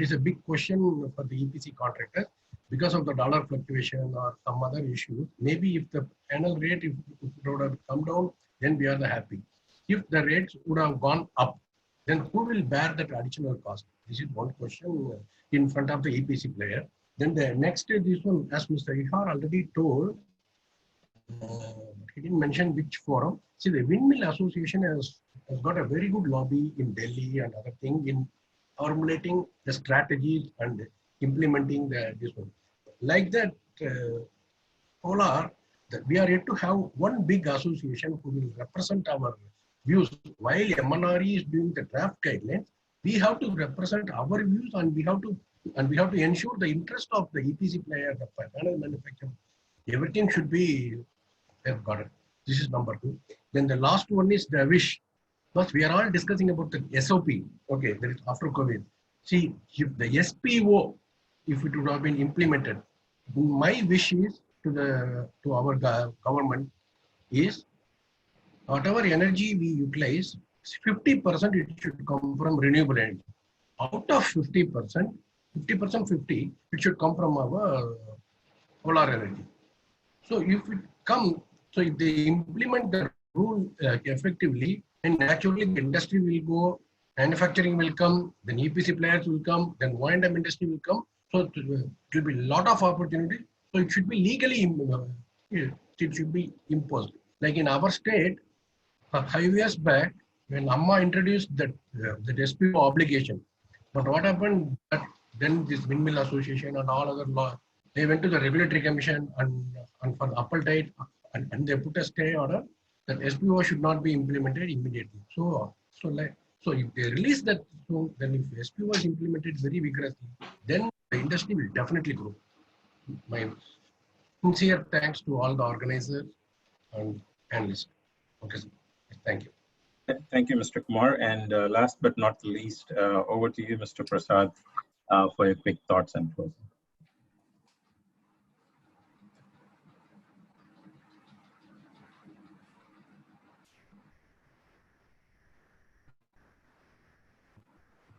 is a big question for the EPC contractor. because of the dollar fluctuation or some other issue, maybe if the panel rate if it would have come down, then we are the happy. If the rates would have gone up, then who will bear that additional cost? This is one question in front of the EPC player. Then the next is this one, as Mr. Ihar already told, he didn't mention which forum. See, the Windmill Association has got a very good lobby in Delhi and other things in formulating the strategies and implementing this one. Like that, Solar, that we are yet to have one big association who will represent our views. While MNRE is doing the draft guidelines, we have to represent our views and we have to ensure the interest of the EPC player, the panel manufacturer. Everything should be got it. This is number 2. Then the last one is the wish. Because we are all discussing about the SOP. Okay, that is after COVID. See, if the SPO, if it would have been implemented, my wish is to our government is whatever energy we utilize, 50% it should come from renewable energy. Out of 50%, 50%, it should come from our solar energy. So if it comes, so if they implement the rule effectively, then naturally the industry will go, manufacturing will come, then EPC players will come, then O&M industry will come. So it will be a lot of opportunity. So it should be legally, it should be imposed. Like in our state, 5 years back, when Amma introduced that SPO obligation, but what happened? That then this Windmill Association and all other law, they went to the regulatory commission and for appetite and they put a stay order that SPO should not be implemented immediately. So if they release that, so then if SPO is implemented very vigorously, then the industry will definitely grow. My sincere thanks to all the organizers and panelists. Okay, sir. Thank you. Thank you, Mr. Kumar. And last but not least, over to you, Mr. Prasad, for your quick thoughts and closing.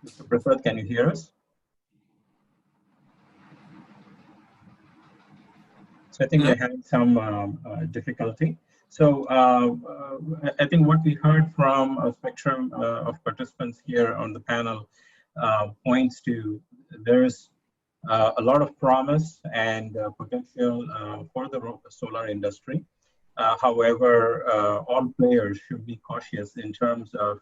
Mr. Prasad, can you hear us? So I think we're having some difficulty. So I think what we heard from a spectrum of participants here on the panel points to there's a lot of promise and potential for the solar industry. However, all players should be cautious in terms of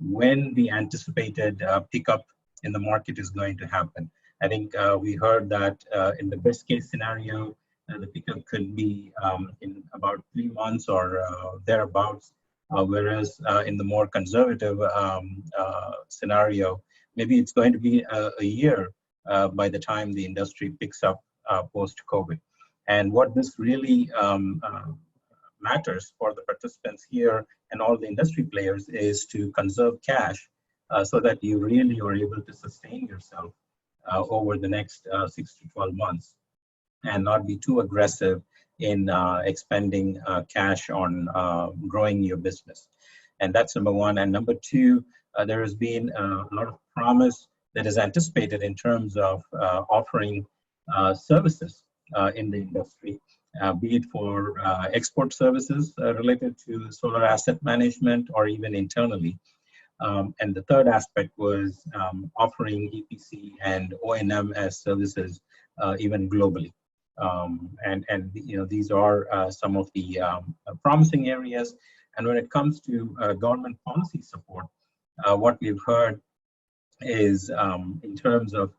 when the anticipated pickup in the market is going to happen. I think we heard that in the best case scenario, the pickup could be in about 3 months or thereabouts, whereas in the more conservative scenario, maybe it's going to be a year by the time the industry picks up post-COVID. And what this really matters for the participants here and all the industry players is to conserve cash so that you really are able to sustain yourself over the next 6 to 12 months and not be too aggressive in expending cash on growing your business. And that's number one. And number two, there has been a lot of promise that is anticipated in terms of offering services in the industry, be it for export services related to solar asset management or even internally. And the third aspect was offering EPC and O&M as services even globally. And you know, these are some of the promising areas. And when it comes to government policy support, what we've heard is in terms of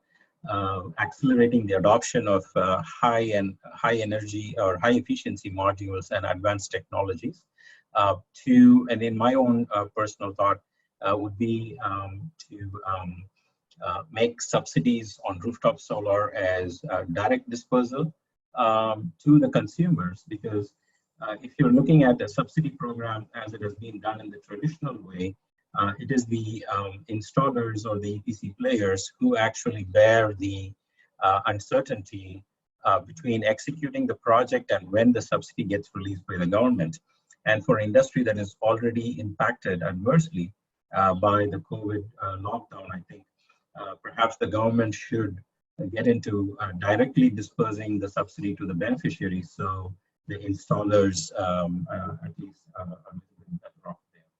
accelerating the adoption of high energy or high efficiency modules and advanced technologies. And in my own personal thought would be to make subsidies on rooftop solar as direct dispersal to the consumers, because if you're looking at a subsidy program as it has been done in the traditional way, it is the installers or the EPC players who actually bear the uncertainty between executing the project and when the subsidy gets released by the government. And for industry that is already impacted adversely by the COVID lockdown, I think perhaps the government should get into directly dispersing the subsidy to the beneficiaries, so the installers at least are a little bit better off there.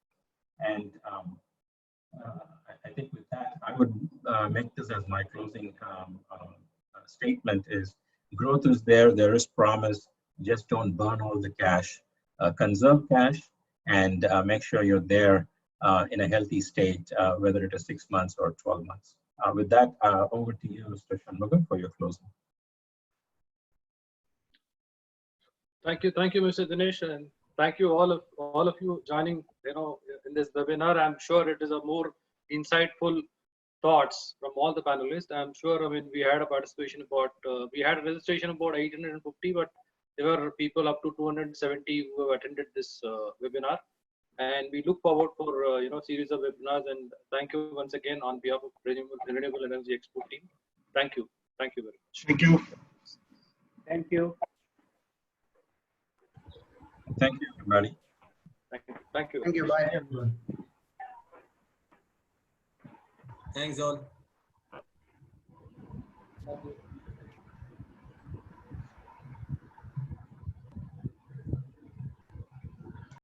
And I think with that, I would make this as my closing statement is growth is there, there is promise, just don't burn all the cash, conserve cash, and make sure you're there in a healthy state, whether it is 6 months or 12 months. With that, over to you, Mr. Shanmugam, for your closing. Thank you, Mr. Dinesh, and thank you all of you joining. In this webinar, I'm sure it is a more insightful thoughts from all the panelists. I'm sure. I mean, we had a participation about we had a registration about 850, but there were people up to 270 who have attended this webinar, and we look forward for series of webinars. And thank you once again on behalf of Renewable Energy Export team. Thank you very much. Thank you. Thank you. Thank you, everybody. Thank you. Thank you. Bye. Thanks all. Thank you.